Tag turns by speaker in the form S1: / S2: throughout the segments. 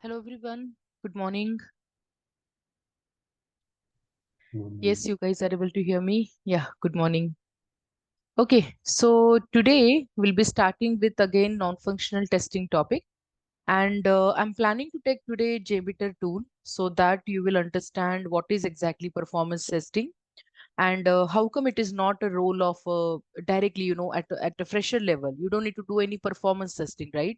S1: Hello everyone. Good morning.
S2: Mm,
S1: Yes, you guys are able to hear me. Yeah, good morning. Okay, so today we'll be starting with again non-functional testing topic, and I'm planning to take today JBeter tool so that you will understand what is exactly performance testing and how come it is not a role of directly, at a fresher level. You don't need to do any performance testing, right?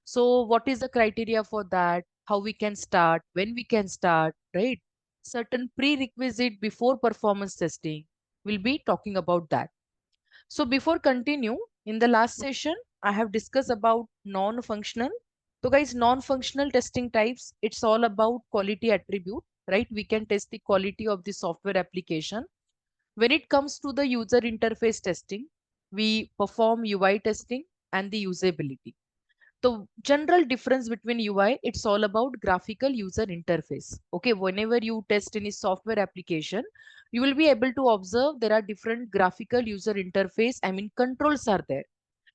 S1: So what is the criteria for that? How we can start, when we can start, right? Certain prerequisite before performance testing. We'll be talking about that. So before continue, in the last session, I have discussed about non-functional. So guys, non-functional testing types, it's all about quality attribute, right? We can test the quality of the software application. When it comes to the user interface testing, we perform UI testing and the usability. The general difference between UI, it's all about graphical user interface. Okay, whenever you test any software application, you will be able to observe there are different graphical user interface. I mean, controls are there.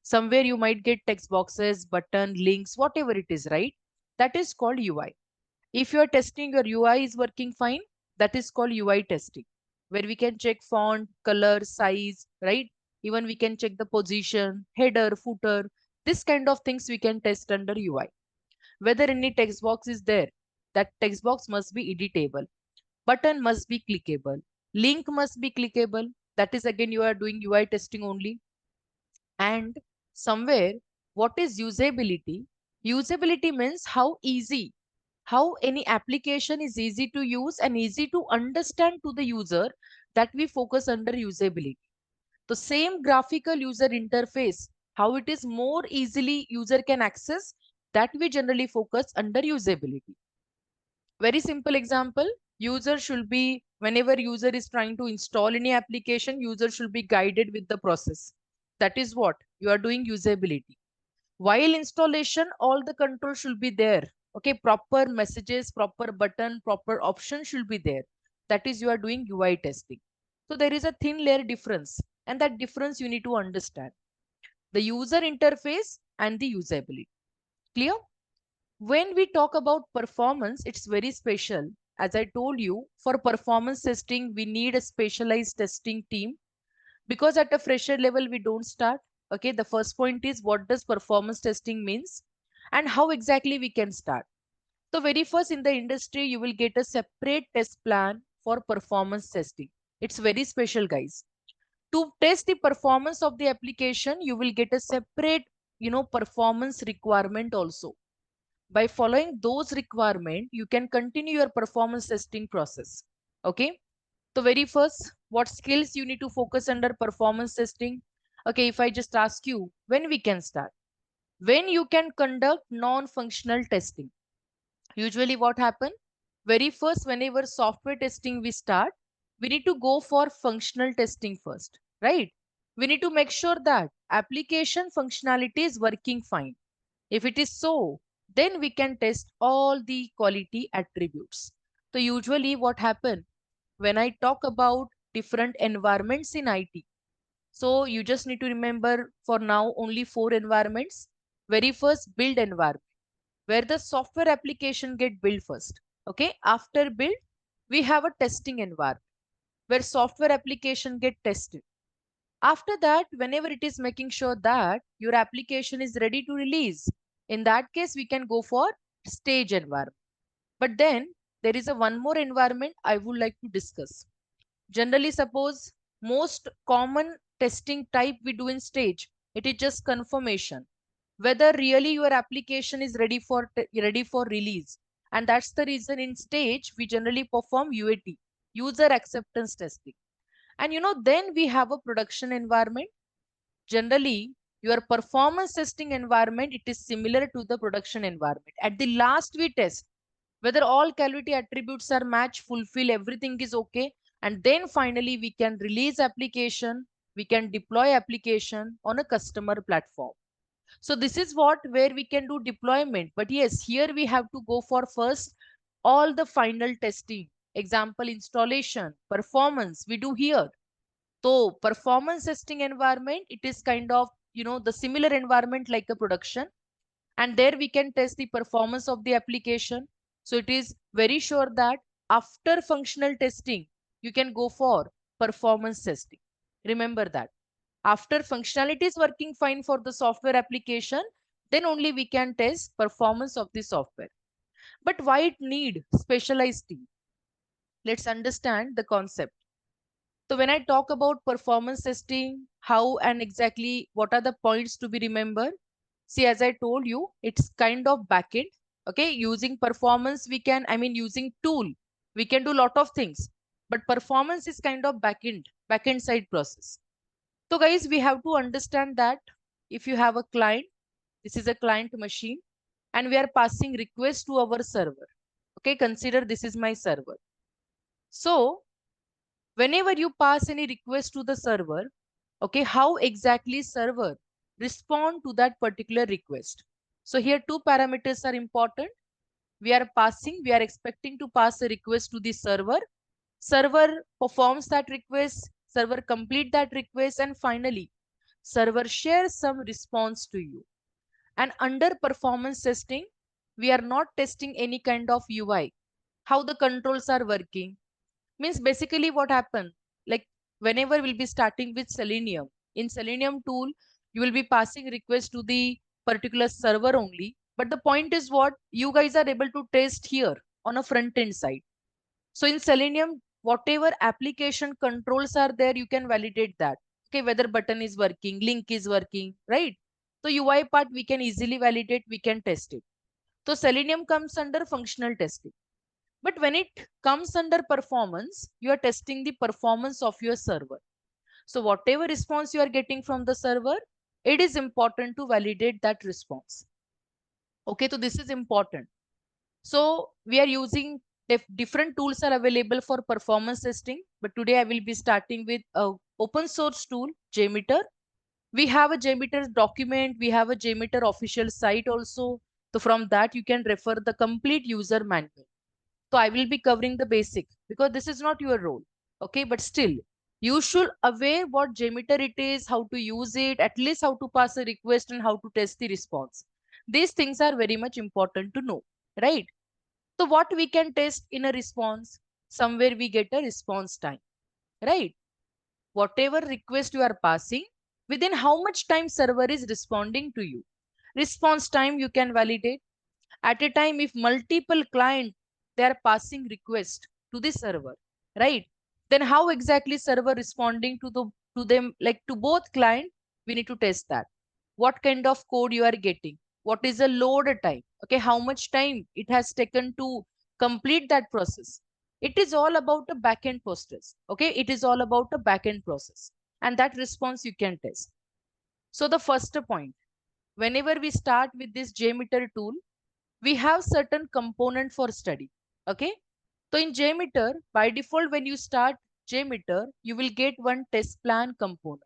S1: Somewhere you might get text boxes, button, links, whatever it is, right? That is called UI. If you are testing your UI is working fine, that is called UI testing, where we can check font, color, size, right? Even we can check the position, header, footer. This kind of things we can test under UI. Whether any text box is there, that text box must be editable. Button must be clickable. Link must be clickable. That is again you are doing UI testing only. And somewhere, what is usability? Usability means how any application is easy to use and easy to understand to the user, that we focus under usability. The same graphical user interface, how it is more easily user can access, that we generally focus under usability. Very simple example, user should be, whenever user is trying to install any application, user should be guided with the process. That is what you are doing usability. While installation, all the control should be there. Okay, proper messages, proper button, proper option should be there. That is you are doing UI testing. So there is a thin layer difference, and that difference you need to understand. The user interface and the usability. Clear? When we talk about performance, it's very special. As I told you, for performance testing, we need a specialized testing team, because at a fresher level we don't start. Okay, the first point is what does performance testing means and how exactly we can start. So very first, in the industry you will get a separate test plan for performance testing. It's very special, guys. To test the performance of the application, you will get a separate, performance requirement also. By following those requirement, you can continue your performance testing process. Okay, so very first, what skills you need to focus under performance testing? Okay, if I just ask you, when we can start? When you can conduct non-functional testing. Usually what happen? Very first, whenever software testing we start, we need to go for functional testing first, right? We need to make sure that application functionality is working fine. If it is so, then we can test all the quality attributes. So usually what happen? When I talk about different environments in IT, so you just need to remember for now only four environments. Very first, build environment, where the software application get built first. Okay, after build, we have a testing environment where software application get tested. After that, whenever it is making sure that your application is ready to release, in that case, we can go for stage environment. But then there is a one more environment I would like to discuss. Generally, suppose most common testing type we do in stage, it is just confirmation whether really your application is ready for release. And that's the reason in stage we generally perform UAT, user acceptance testing. And then we have a production environment. Generally, your performance testing environment, it is similar to the production environment. At the last, we test whether all quality attributes are matched, fulfill, everything is okay. And then finally, we can release application, we can deploy application on a customer platform. So this is what where we can do deployment. But yes, here we have to go for first all the final testing. Example, installation, performance, we do here. So performance testing environment, it is kind of, the similar environment like a production. And there we can test the performance of the application. So it is very sure that after functional testing, you can go for performance testing. Remember that. After functionality is working fine for the software application, then only we can test performance of the software. But why it need specialized team? Let's understand the concept. So when I talk about performance testing, how and exactly what are the points to be remembered? See, as I told you, it's kind of backend. Okay, using performance, using tool, we can do lot of things. But performance is kind of backend side process. So guys, we have to understand that if you have a client, this is a client machine, and we are passing request to our server. Okay, consider this is my server. So whenever you pass any request to the server, okay, how exactly server respond to that particular request? So here two parameters are important. We are expecting to pass a request to the server. Server performs that request, server complete that request, and finally server shares some response to you. And under performance testing, we are not testing any kind of UI, how the controls are working. Means basically what happened, like whenever we'll be starting with Selenium, in Selenium tool, you will be passing request to the particular server only. But the point is what you guys are able to test here on a front end side. So in Selenium, whatever application controls are there, you can validate that. Okay, whether button is working, link is working, right? So UI part we can easily validate, we can test it. So Selenium comes under functional testing. But when it comes under performance, you are testing the performance of your server. So whatever response you are getting from the server, it is important to validate that response. Okay, so this is important. So we are using different tools are available for performance testing, but today I will be starting with a open source tool, JMeter. We have a JMeter document, we have a JMeter official site also. So from that you can refer the complete user manual. So I will be covering the basic because this is not your role. Okay, but still you should aware what JMeter it is, how to use it, at least how to pass a request and how to test the response. These things are very much important to know, right? So what we can test in a response, somewhere we get a response time, right? Whatever request you are passing, within how much time server is responding to you. Response time you can validate. At a time, if multiple client, they are passing request to the server, right? Then how exactly server responding to them, like to both client, we need to test that. What kind of code you are getting? What is the load time? Okay, how much time it has taken to complete that process? It is all about the backend process. Okay, it is all about the backend process, and that response you can test. So the first point, whenever we start with this JMeter tool, we have certain component for study. Okay, so in JMeter, by default, when you start JMeter, you will get one test plan component.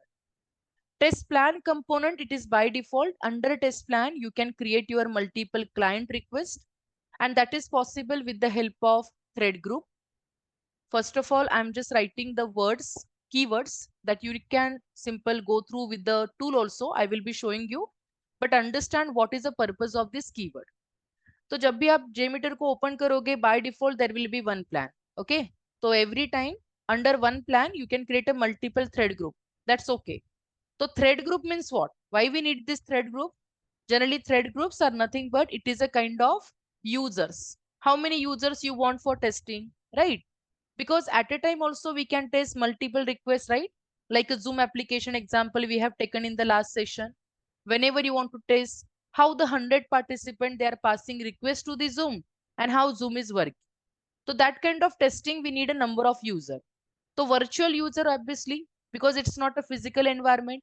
S1: Test plan component, it is by default. Under test plan, you can create your multiple client request, and that is possible with the help of thread group. First of all, I'm just writing the words, keywords that you can simple go through with the tool also. I will be showing you, but understand what is the purpose of this keyword. तो जब भी आप JMeter को open करोगे, by default there will be one plan. Okay, so every time under one plan you can create a multiple thread group. That's okay. So thread group means what? Why we need this thread group? Generally thread groups are nothing but it is a kind of users. How many users you want for testing, right? Because at a time also we can test multiple requests, right? Like a Zoom application example we have taken in the last session. Whenever you want to test how the 100 participant they are passing request to the Zoom and how Zoom is working. So that kind of testing we need a number of user. So virtual user obviously because it's not a physical environment.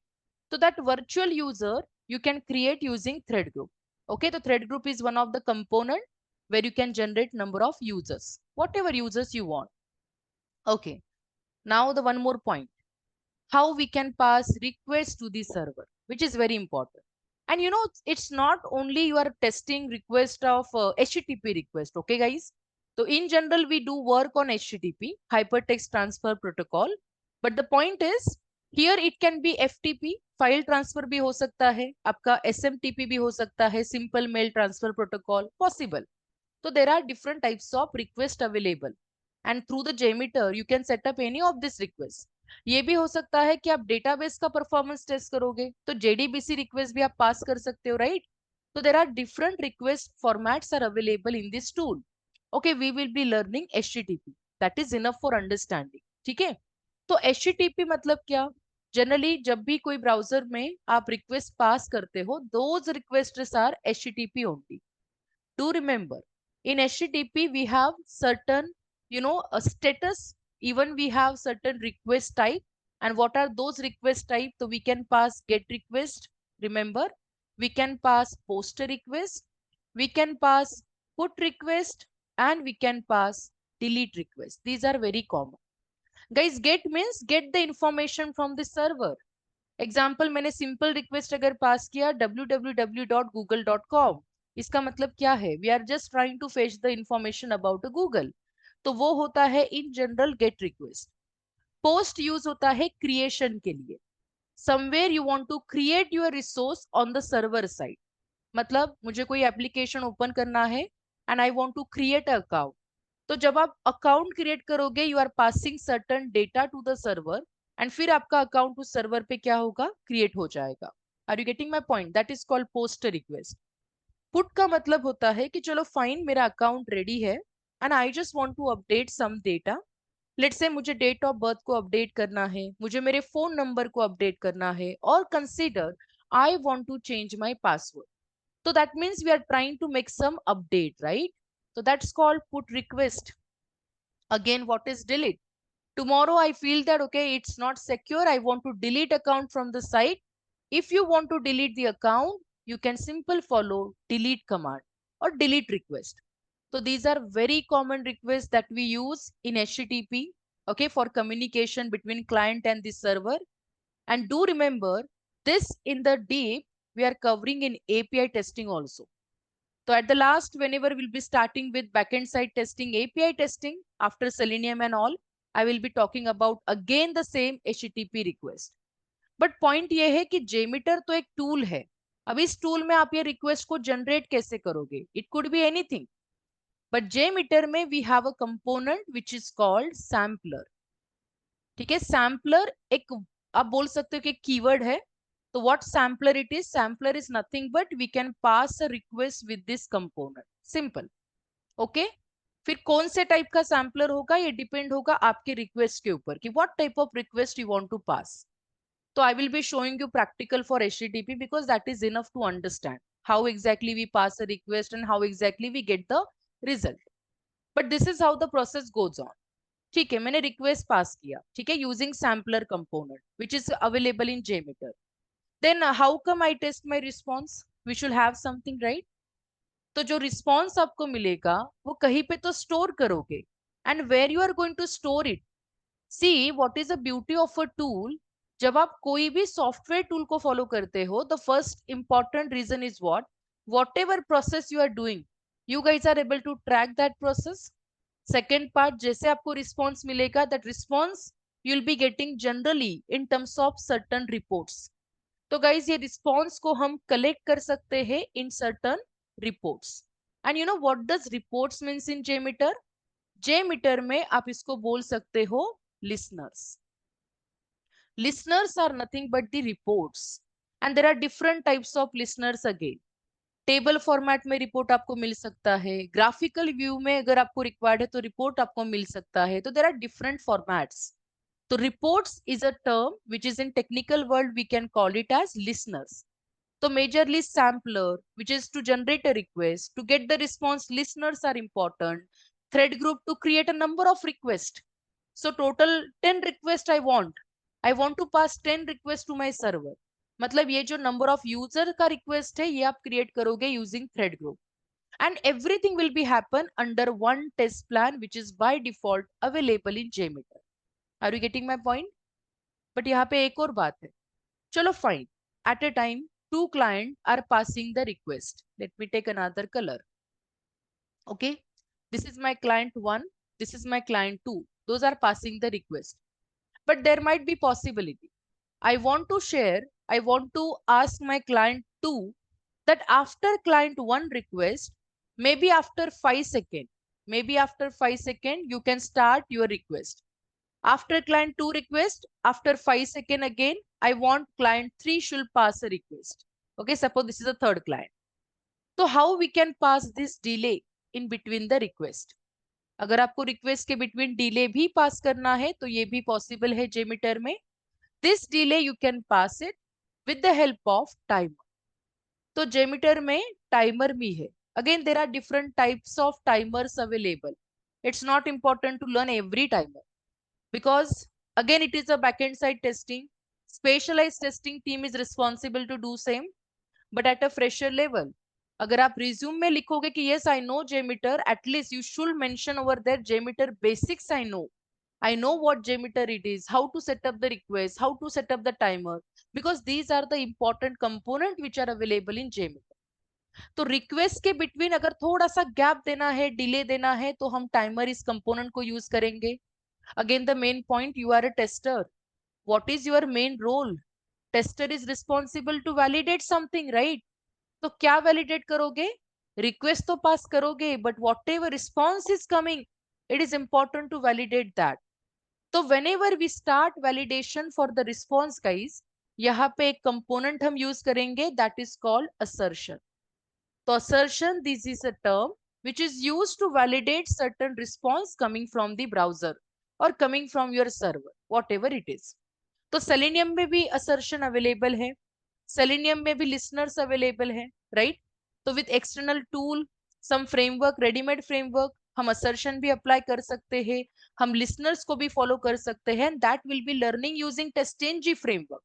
S1: So that virtual user you can create using thread group. Okay, the thread group is one of the component where you can generate number of users, whatever users you want. Okay, now the one more point, how we can pass requests to the server, which is very important. And you know, it's not only you are testing request of HTTP request, okay guys? So in general, we do work on HTTP, Hypertext Transfer Protocol. But the point is, here it can be FTP, file transfer भी हो सकता है, आपका SMTP भी हो सकता है, simple mail transfer protocol possible. So there are different types of request available and through the JMeter you can set up any of this request. ये भी हो सकता है कि आप डेटाबेस का परफॉर्मेंस टेस्ट करोगे तो JDBC रिक्वेस्ट भी आप पास कर सकते हो, राइट? तो there are different request formats are available in this tool. Okay, we will be learning HTTP. That is enough for understanding. ठीक है? तो HTTP मतलब क्या? जनरली जब भी कोई ब्राउजर में आप रिक्वेस्ट पास करते हो, those requests are HTTP only. Do remember, in HTTP we have certain, a status, even we have certain request type. And what are those request type? So we can pass get request, remember, we can pass post request, we can pass put request, and we can pass delete request. These are very common. Guys, get means get the information from the server. Example, मैंने simple request अगर pass किया www.google.com, इसका मतलब क्या है? We are just trying to fetch the information about Google, तो वो होता है in general get request. Post use होता है क्रिएशन के लिए. Somewhere you want to create your resource on the server side, मतलब मुझे कोई एप्लीकेशन ओपन करना है and I want to create account. तो जब आप अकाउंट क्रिएट करोगे you are passing certain data to the server and फिर आपका अकाउंट उस सर्वर पे क्या होगा? क्रिएट हो जाएगा. Are you getting my point? That is called post request. Put का मतलब होता है कि चलो फाइन, मेरा अकाउंट रेडी है and I just want to update some data. Let's say मुझे डेट ऑफ बर्थ को अपडेट करना है, मुझे मेरे फोन नंबर को अपडेट करना है, और consider I want to change my password. So that means we are trying to make some update, right? So that's called put request. Again, what is delete? Tomorrow I feel that, okay, it's not secure. I want to delete account from the site. If you want to delete the account, you can simple follow delete command or delete request. So these are very common requests that we use in HTTP, okay, for communication between client and the server. And do remember this in the deep, we are covering in API testing also. So at the last, whenever we'll be starting with backend side testing, API testing, after Selenium and all, I will be talking about again the same HTTP request. But point ये है कि JMeter तो एक tool है. अब इस tool में आप ये request को generate कैसे करोगे? It could be anything. But JMeter में we have a component which is called sampler. ठीक है? Sampler एक आप बोल सकते हो कि कीवर्ड है. तो what sampler it is? Sampler is nothing but we can pass a request with this component. Simple. Okay? फिर कौन से टाइप का सैम्पलर होगा ये डिपेंड होगा आपके रिक्वेस्ट के ऊपर कि what type of request you want to pass. तो I will be showing you practical for HTTP because that is enough to understand how exactly we pass a request and how exactly we get the result. But this is how the process goes on. ठीक है, मैंने request pass किया, ठीक है, using sampler component which is available in JMeter. Then how come I test my response? We should have something, right? तो जो response आपको मिलेगा वो कहीं पे तो स्टोर करोगे. And where you are going to store it? See what is the beauty of a tool. जब आप कोई भी सॉफ्टवेयर टूल को फॉलो करते हो, the first important reason is whatever process you are doing, you guys are able to track that process. Second part, जैसे आपको response मिलेगा that response you will be getting generally in terms of certain reports. तो guys ये response को हम collect कर सकते हैं in certain reports. And you know what does reports means in JMeter? JMeter में आप इसको बोल सकते हो listeners. Listeners are nothing but the reports. And there are different types of listeners again. Table format में रिपोर्ट आपको मिल सकता है, ग्राफिकल व्यू में अगर आपको रिक्वायर्ड है तो रिपोर्ट आपको मिल सकता है. तो देर आर डिफरेंट फॉर्मेट्स. तो reports is a term which is in technical world we can call it as listeners. So majorly sampler, which is to generate a request. To get the response, listeners are important. Thread group to create a number of requests. So total 10 requests I want. I want to pass 10 requests to my server. मतलब ये जो number of user का request है ये आप create करोगे using thread group. And everything will be happen under one test plan which is by default available in JMeter. Are you getting my point? But यहाँ पे एक और बात है. चलो fine. At a time, two clients are passing the request. Let me take another color. Okay. This is my client 1. This is my client 2. Those are passing the request. But there might be possibility. I want to share, I want to ask my client 2 that after client 1 request, maybe after 5 seconds, maybe after 5 seconds, you can start your request. After client 2 request, after 5 seconds again, I want client 3 should pass a request. Okay, suppose this is a third client. So how we can pass this delay in between the request? अगर आपको request के between delay भी पास करना है तो ये भी possible है जेमीटर में. This delay you can pass it with the help of timer. तो जेमीटर में टाइमर भी है. Again there are different types of timers available. It's not important to learn every timer because again it is a backend side testing. Specialized testing team is responsible to do same, but at a fresher level, अगर आप resume में लिखोगे कि yes I know JMeter, at least you should mention over there JMeter basics I know what JMeter it is, how to set up the request, how to set up the timer, because these are the important component which are available in JMeter. तो request के between अगर थोड़ा सा gap देना है, delay देना है, तो हम टाइमर इस कंपोनेंट को यूज करेंगे. Again, the main point, you are a tester. What is your main role? Tester is responsible to validate something, right? तो क्या validate करोगे? Request तो pass करोगे, but whatever response is coming, it is important to validate that. तो whenever we start validation for the response, guys, यहाँ पे एक component हम use करेंगे that is called assertion. तो assertion, this is a term which is used to validate certain response coming from the browser or coming from your server, whatever it is. तो Selenium में भी assertion available है, Selenium में भी listeners available है, right? तो with external tool, some framework, readymade framework, हम assertion भी अप्लाई कर सकते हैं, हम लिसनर्स को भी फॉलो कर सकते हैं. That will be learning using TestNG framework.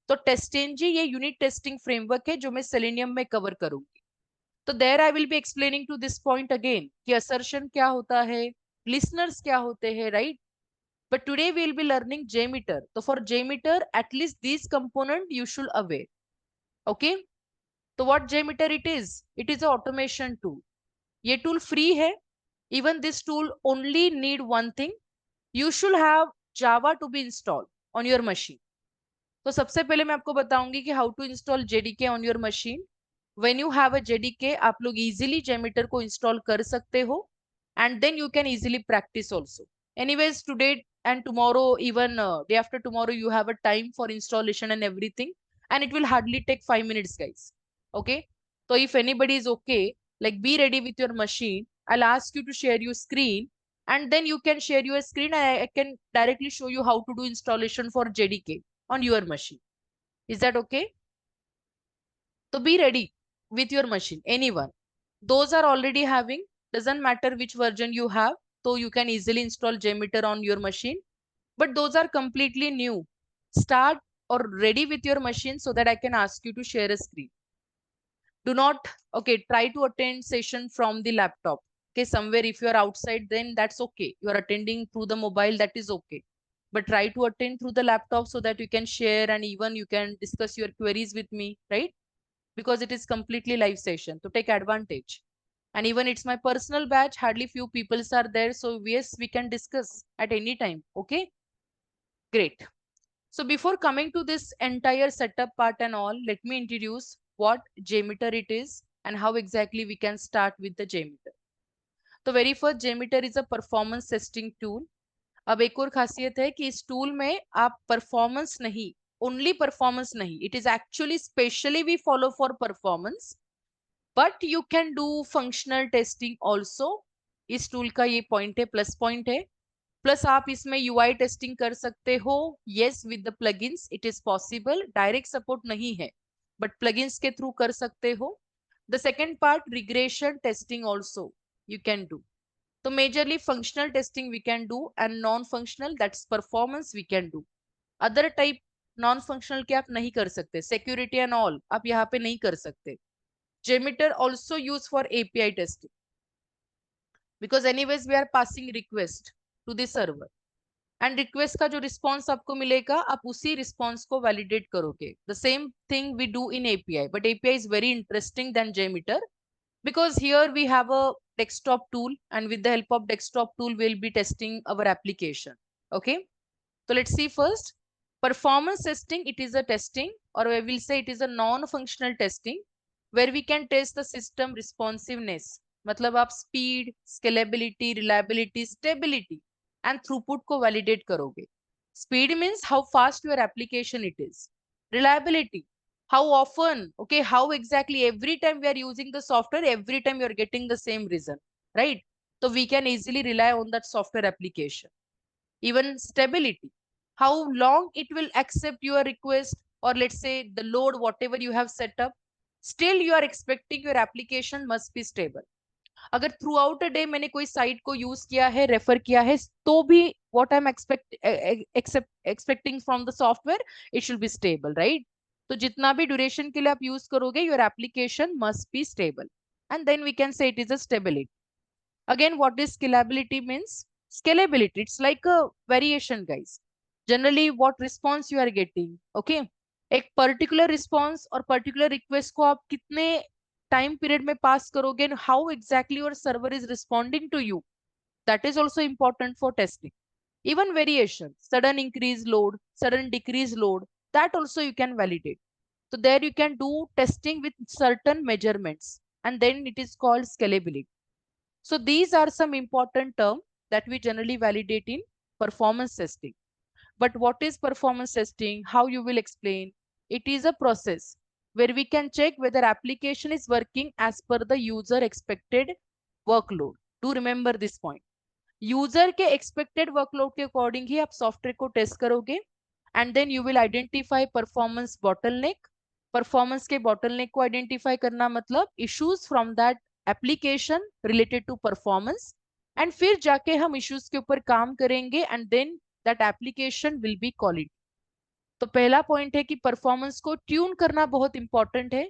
S1: तो टेस्टेंजी ये यूनिट टेस्टिंग फ्रेमवर्क है जो मैं सेलेनियम में कवर करूंगी. तो there I will be explaining to this point again कि असर्शन क्या होता है, लिसनर्स क्या होते हैं, right? But today we will be learning JMeter. So for JMeter, at least these component you should aware. Okay. So what JMeter it is? It is an automation tool. ये tool free है. Even this tool only need one thing. You should have Java to be installed on your machine. तो सबसे पहले मैं आपको बताऊंगी कि how to install JDK on your machine. When you have a JDK, आप लोग easily JMeter को install कर सकते हो. And then you can easily practice also. Anyways, today and tomorrow, even day after tomorrow, you have a time for installation and everything, and it will hardly take 5 minutes, guys. Okay. So if anybody is okay, like be ready with your machine, I'll ask you to share your screen, and then you can share your screen. I can directly show you how to do installation for JDK on your machine. Is that okay? So be ready with your machine, anyone. Those are already having, doesn't matter which version you have, so you can easily install JMeter on your machine. But those are completely new. Start or ready with your machine so that I can ask you to share a screen. Do not, okay, try to attend session from the laptop. Okay, somewhere if you are outside, then that's okay. You are attending through the mobile, that is okay. But try to attend through the laptop so that you can share and even you can discuss your queries with me, right? Because it is completely live session. So take advantage. And even it's my personal batch, hardly few people are there. So yes, we can discuss at any time. Okay, great. So before coming to this entire setup part and all, let me introduce what JMeter it is and how exactly we can start with the JMeter. तो very first JMeter is a performance testing tool. अब एक और खासियत है कि इस tool में आप परफॉर्मेंस नहीं, ओनली परफॉर्मेंस नहीं, it is actually specially we follow for performance, but you can do functional testing also. इस टूल का ये पॉइंट है, प्लस पॉइंट है. प्लस आप इसमें यूआई टेस्टिंग कर सकते हो. Yes, with the plugins it is possible. Direct support नहीं है, बट प्लगइन्स के थ्रू कर सकते हो. The second part, regression testing also you can do. तो majorly functional testing we can do and non functional that's performance we can do. Other type non functional के आप नहीं कर सकते. सिक्योरिटी एंड ऑल आप यहाँ पे नहीं कर सकते. JMeter also used for API testing because anyways we are passing request to the server. And request का जो रिस्पॉन्स आपको मिलेगा आप उसी रिस्पॉन्स को वैलिडेट करोगे. The same thing we do in API, but API is very interesting then JMeter because here we have a desktop tool and with the help of desktop tool we'll be testing our application. Okay, so let's see first. Performance testing, it is a testing, or I will say it is a non-functional testing, where we can test the system responsiveness. मतलब आप speed, scalability, reliability, stability and throughput को validate करोगे. Speed means how fast your application it is. Reliability, how often, okay, how exactly every time we are using the software, every time you are getting the same result, right? So we can easily rely on that software application. Even stability, how long it will accept your request, or let's say the load whatever you have set up, still you are expecting your application must be stable. अगर through out a day मैंने कोई site को use किया है, refer किया है, तो भी what I am expecting from the software, it should be stable, right? तो जितना भी ड्यूरेशन के लिए आप यूज करोगे, your application must be stable, and then we can say it is a stability. Again, what is scalability means? Scalability, it's like a variation, guys. Generally, what response you are getting, okay? एक particular response और particular request को आप कितने time period में pass करोगे, and how exactly your server is responding to you, that is also important for testing. Even variation, sudden increase load, sudden decrease load, that also you can validate. So there you can do testing with certain measurements, and then it is called scalability. So these are some important terms that we generally validate in performance testing. But what is performance testing? How you will explain? It is a process where we can check whether application is working as per the user expected workload. Do remember this point. User के expected workload के according ही आप software को test करोगे, and then you will identify performance bottleneck. Performance के bottleneck को identify करना मतलब issues from that application related to performance, and फिर जाके हम issues के ऊपर काम करेंगे, and then that application will be quality. तो पहला पॉइंट है कि परफॉर्मेंस को ट्यून करना बहुत इंपॉर्टेंट है.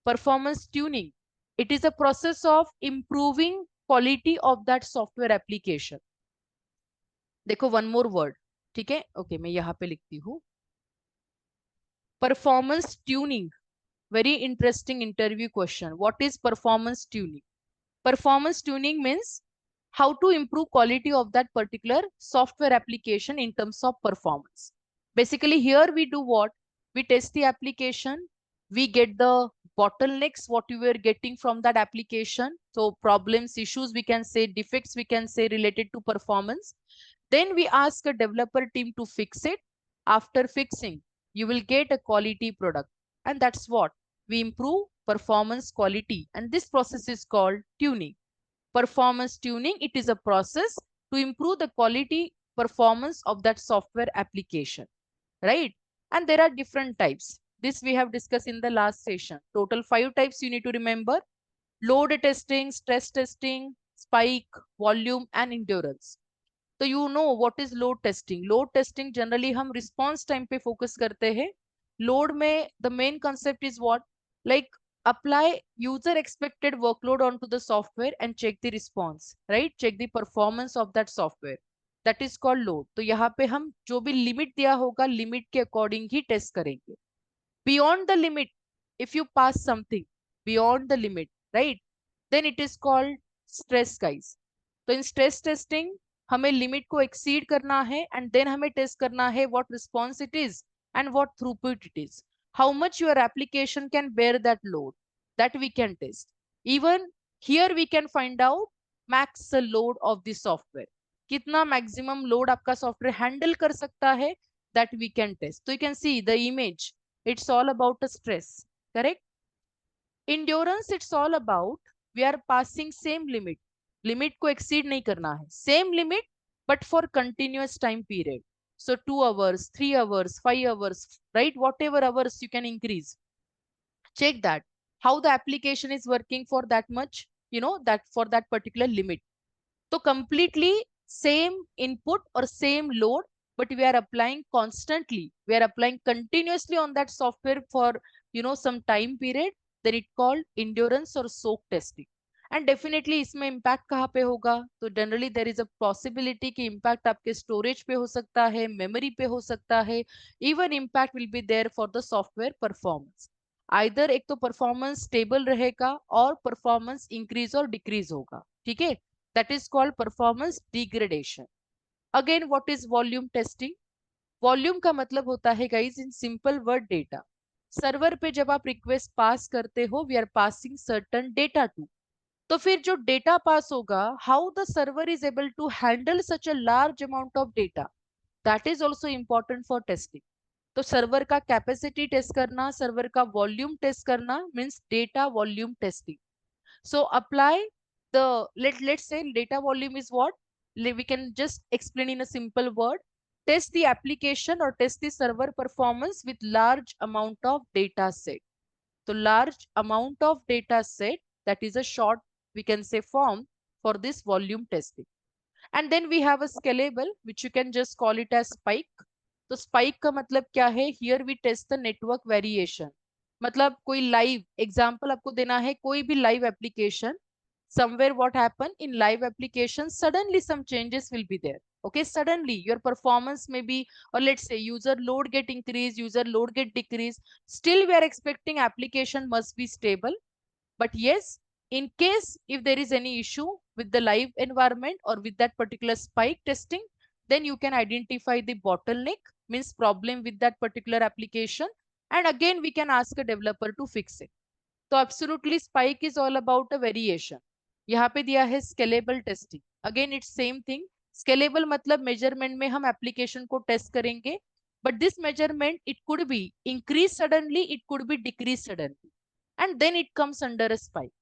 S1: Performance tuning, it is a process of improving quality of that software application. देखो वन मोर वर्ड, ठीक है, ओके, मैं यहाँ पे लिखती हूँ. Performance tuning, very interesting interview question. What is performance tuning? Performance tuning means how to improve quality of that particular software application in terms of performance. Basically, here we do what? We test the application, we get the bottlenecks, what you were getting from that application. So problems, issues, we can say defects, we can say related to performance. Then we ask a developer team to fix it. After fixing, you will get a quality product. And that's what we improve performance quality. And this process is called tuning. Performance tuning, it is a process to improve the quality performance of that software application, right? And there are different types. This we have discussed in the last session. Total 5 types you need to remember: load testing, stress testing, spike, volume, and endurance. तो you know what is load testing. Load testing generally हम response time पे focus करते हैं. Load में the main concept is what, like apply user expected workload onto the software and check the response, right? Check the performance of that software, that is called load. तो यहाँ पे हम जो भी लिमिट दिया होगा, लिमिट के अकॉर्डिंग ही test करेंगे. Beyond the limit, if you pass something beyond the limit, right, then it is called stress, guys. तो इन स्ट्रेस टेस्टिंग हमें लिमिट को एक्सीड करना है, एंड देन हमें टेस्ट करना है what response it is and what throughput it is, how much your application can bear that load, that we can test. Even here we can find out max load of the software. कितना maximum load आपका software handle कर सकता है, that we can test. So you can see the image. It's all about a stress, correct? Endurance, it's all about we are passing same limit. Limit को exceed नहीं करना है. Same limit, but for continuous time period. So 2 hours, 3 hours, 5 hours, right? Whatever hours you can increase. Check that how the application is working for that much, that for that particular limit. So completely same input or same load, but we are applying constantly, we are applying continuously on that software for some time period, then it called endurance or soak testing. And definitely इसमें impact कहाँ पे होगा? तो generally there is a possibility कि impact आपके storage पे हो सकता है, memory पे हो सकता है, even impact will be there for the software performance. Either एक तो performance stable रहेगा और performance increase और decrease होगा, ठीक है? That is called performance degradation. Again, what is volume testing? Volume का मतलब होता है guys in simple word data. Server पे जब आप रिक्वेस्ट पास करते हो, we are passing certain data to. तो फिर जो डेटा पास होगा, how the server is able to handle such a large amount of data, that is also important for testing. तो सर्वर का कैपेसिटी टेस्ट करना, server का volume test करना means data volume testing. So apply let's say data volume is what? We can just explain in a simple word. Test the application or test the server performance with large amount of data set. So large amount of data set, that is a short, we can say, form for this volume testing. And then we have a scalable, which you can just call it as spike. तो spike का मतलब क्या है? Here we test the network variation. मतलब कोई live example आपको देना है, कोई भी live application, somewhere what happen in live application, suddenly some changes will be there. Okay, suddenly your performance may be, or let's say user load get increased, user load get decreased. Still we are expecting application must be stable. But yes, in case if there is any issue with the live environment or with that particular spike testing, then you can identify the bottleneck, means problem with that particular application. And again, we can ask a developer to fix it. So absolutely spike is all about a variation. यहाँ पे दिया है scalable testing. Again, it's same thing. Scalable मतलब measurement में हम application को test करेंगे. But this measurement, it could be increase suddenly, it could be decrease suddenly. And then it comes under a spike.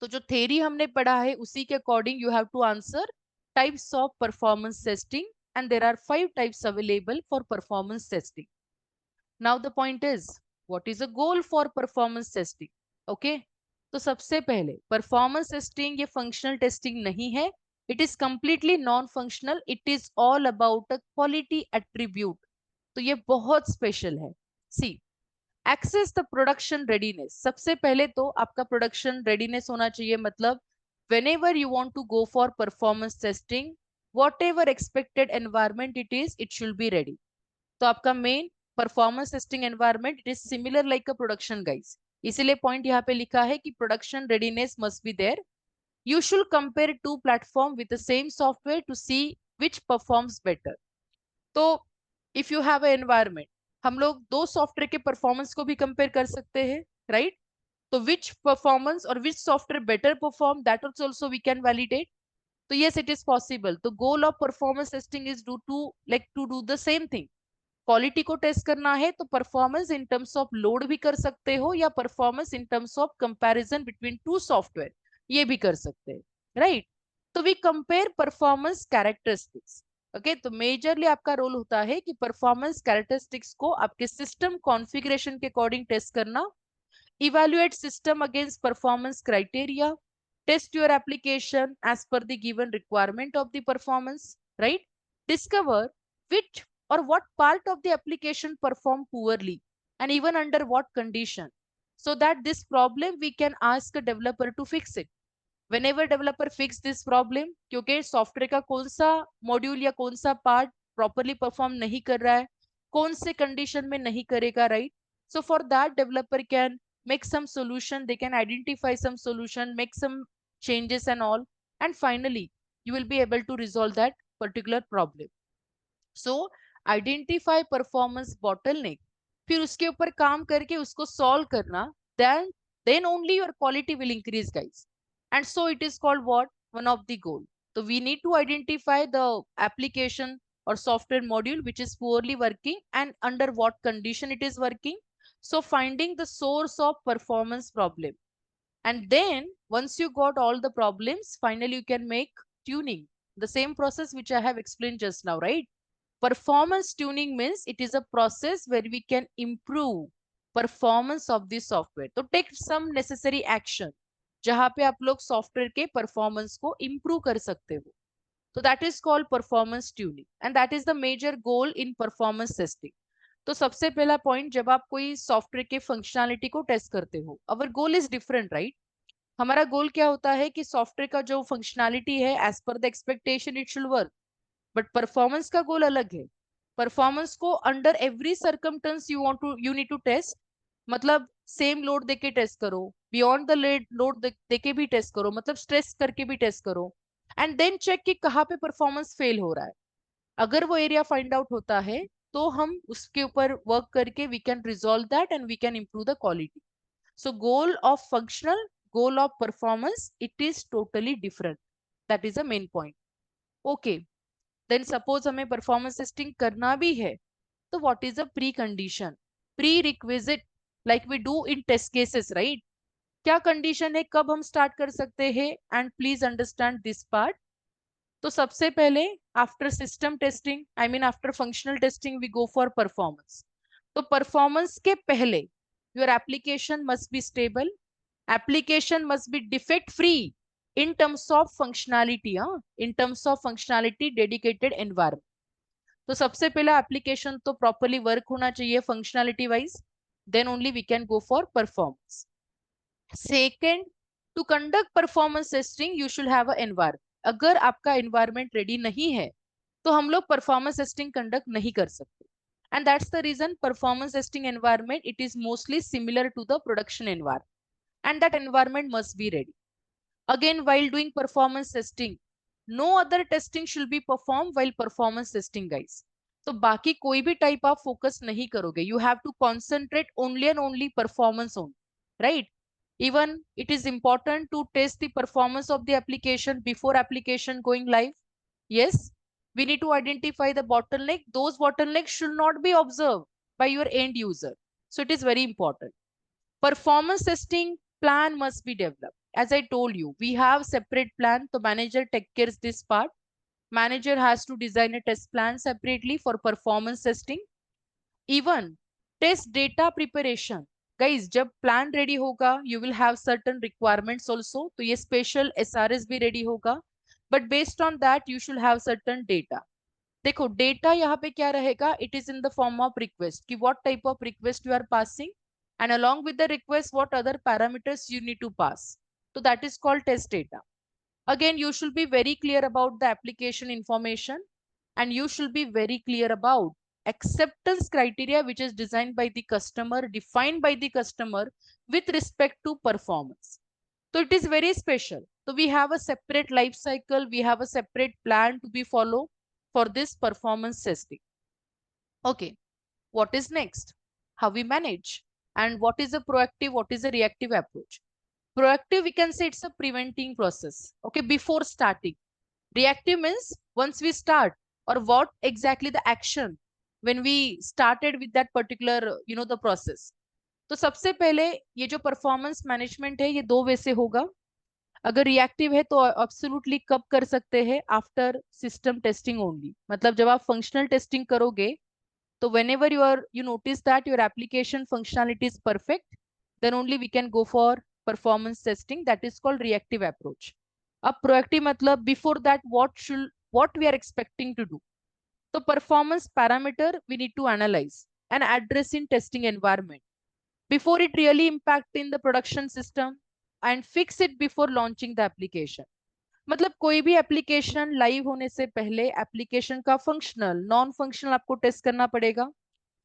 S1: तो जो theory हमने पढ़ा है उसी के according you have to answer types of performance testing, and there are 5 types available for performance testing. Now the point is, what is a goal for performance testing? Okay, तो सबसे पहले performance testing ये functional testing नहीं है. It is completely non-functional. It is all about a quality attribute. तो ये बहुत special है. See, access the production readiness. सबसे पहले तो आपका production readiness होना चाहिए. मतलब whenever you want to go for performance testing, whatever expected environment it is, it should be ready. तो आपका main performance testing environment it is similar like a production guys. इसीलिए पॉइंट यहाँ पे लिखा है कि production readiness must be there. You should compare two platform with the same software to see which performs better. तो if you have a environment, हम लोग दो सॉफ्टवेयर के परफॉर्मेंस को भी कंपेयर कर सकते हैं, राइट? तो विच परफॉर्मेंस और which software better perform, that also we can validate. तो यस, इट इज पॉसिबल. तो goal of performance testing is to do the same thing. Quality को टेस्ट करना है तो performance in terms of load भी कर सकते हो, या performance in terms of comparison between two software, ये भी कर सकते हैं, राइट? तो we compare performance characteristics. Okay, तो मेजरली आपका रोल होता है कि परफॉर्मेंस कैरेक्टरिस्टिक्स को आपके सिस्टम कॉन्फ़िगरेशन के अकॉर्डिंग टेस्ट करना. Evaluate system against performance criteria. Test your application as per the given requirement of the performance, right? Discover which or what part of the application performed poorly, and even under what condition, so that this problem we can ask a developer to fix it. Whenever developer fix this problem, क्योंकि software का कौन सा module या कौन सा part properly perform नहीं कर रहा है, कौन से कंडीशन में नहीं करेगा, right? So for that developer can make some solution, they can identify some solution, make some changes and all, and finally you will be able to resolve that particular problem. So identify performance bottleneck, फिर उसके ऊपर काम करके उसको solve करना, then only your quality will increase, guys. And so it is called what? One of the goal. So we need to identify the application or software module which is poorly working and under what condition it is working. So finding the source of performance problem. And then once you got all the problems, finally you can make tuning. The same process which I have explained just now, right? Performance tuning means it is a process where we can improve performance of the software. तो take some necessary action जहाँ पे आप लोग software के performance को improve कर सकते हो. तो that is called performance tuning, and that is the major goal in performance testing. तो सबसे पहला पॉइंट, जब आप कोई सॉफ्टवेयर के फंक्शनैलिटी को टेस्ट करते हो, अवर गोल इज डिफरेंट, राइट? हमारा गोल क्या होता है कि सॉफ्टवेयर का जो फंक्शनैलिटी है as per the expectation it should work. But performance का गोल अलग है. परफॉर्मेंस को under every circumstance you need to test. मतलब सेम लोड देके टेस्ट करो, बियॉन्ड द लोड देके भी टेस्ट करो, मतलब स्ट्रेस करके भी टेस्ट करो, एंड देन चेक कि कहाँ पे परफॉर्मेंस फेल हो रहा है. अगर वो एरिया फाइंड आउट होता है तो हम उसके ऊपर वर्क करके we can resolve that and we can improve the quality. So goal of functional, goal of performance, it is totally different. That is the main point. Okay. Then suppose हमें performance testing करना भी है, तो what is the precondition? Prerequisite, like we do in test cases, right? क्या condition है, कब हम start कर सकते हैं? And please understand this part. तो सबसे पहले after system testing, I mean after functional testing, we go for performance. तो परफॉर्मेंस के पहले your application must be stable, application must be defect free in terms of functionality. In terms of functionality dedicated environment. तो सबसे पहला application तो properly work होना चाहिए functionality wise, then only we can go for performance. Second, to conduct performance testing you should have a environment. अगर आपका environment ready नहीं है तो हम लोग परफॉर्मेंस टेस्टिंग कंडक्ट नहीं कर सकते. And that's the reason performance testing environment it is mostly similar to the production environment and that environment must be ready. Again, while doing performance testing, no other testing should be performed while performance testing, guys. तो बाकी कोई भी type आप focus नहीं करोगे. You have to concentrate only and only performance only, right? Even it is important to test the performance of the application before application going live. Yes, we need to identify the bottleneck. Those bottlenecks should not be observed by your end user. So it is very important. Performance testing plan must be developed. As I told you, we have separate plan. The manager takes care of this part. Manager has to design a test plan separately for performance testing. Even test data preparation. Guys, जब plan ready होगा, you will have certain requirements also. तो ये special SRS भी ready होगा. But based on that, you should have certain data. देखो data यहाँ पे क्या रहेगा, it is in the form of request कि what type of request you are passing and along with the request what other parameters you need to pass. So that is called test data. Again, you should be very clear about the application information and you should be very clear about acceptance criteria which is designed by the customer, defined by the customer with respect to performance. So it is very special. So we have a separate life cycle, we have a separate plan to be followed for this performance testing. Okay, what is next? How we manage? And what is a proactive, what is a reactive approach? Proactive, we can say it's a preventing process, okay, before starting. Reactive means once we start, or what exactly the action when we started with that particular, the process. तो सबसे पहले ये जो performance management है ये दो वे से होगा. अगर रिएक्टिव है तो एब्सोल्युटली कब कर सकते हैं, आफ्टर सिस्टम टेस्टिंग ओनली. मतलब जब आप फंक्शनल टेस्टिंग करोगे तो whenever you notice that your application functionality is perfect, then only we can go for performance testing. That is called reactive approach. अब proactive मतलब before that what we are expecting to do. So performance parameter we need to analyze and address in testing environment before it really impact in the production system and fix it before launching the application. मतलब कोई भी application live होने से पहले application का functional non functional आपको test करना पड़ेगा.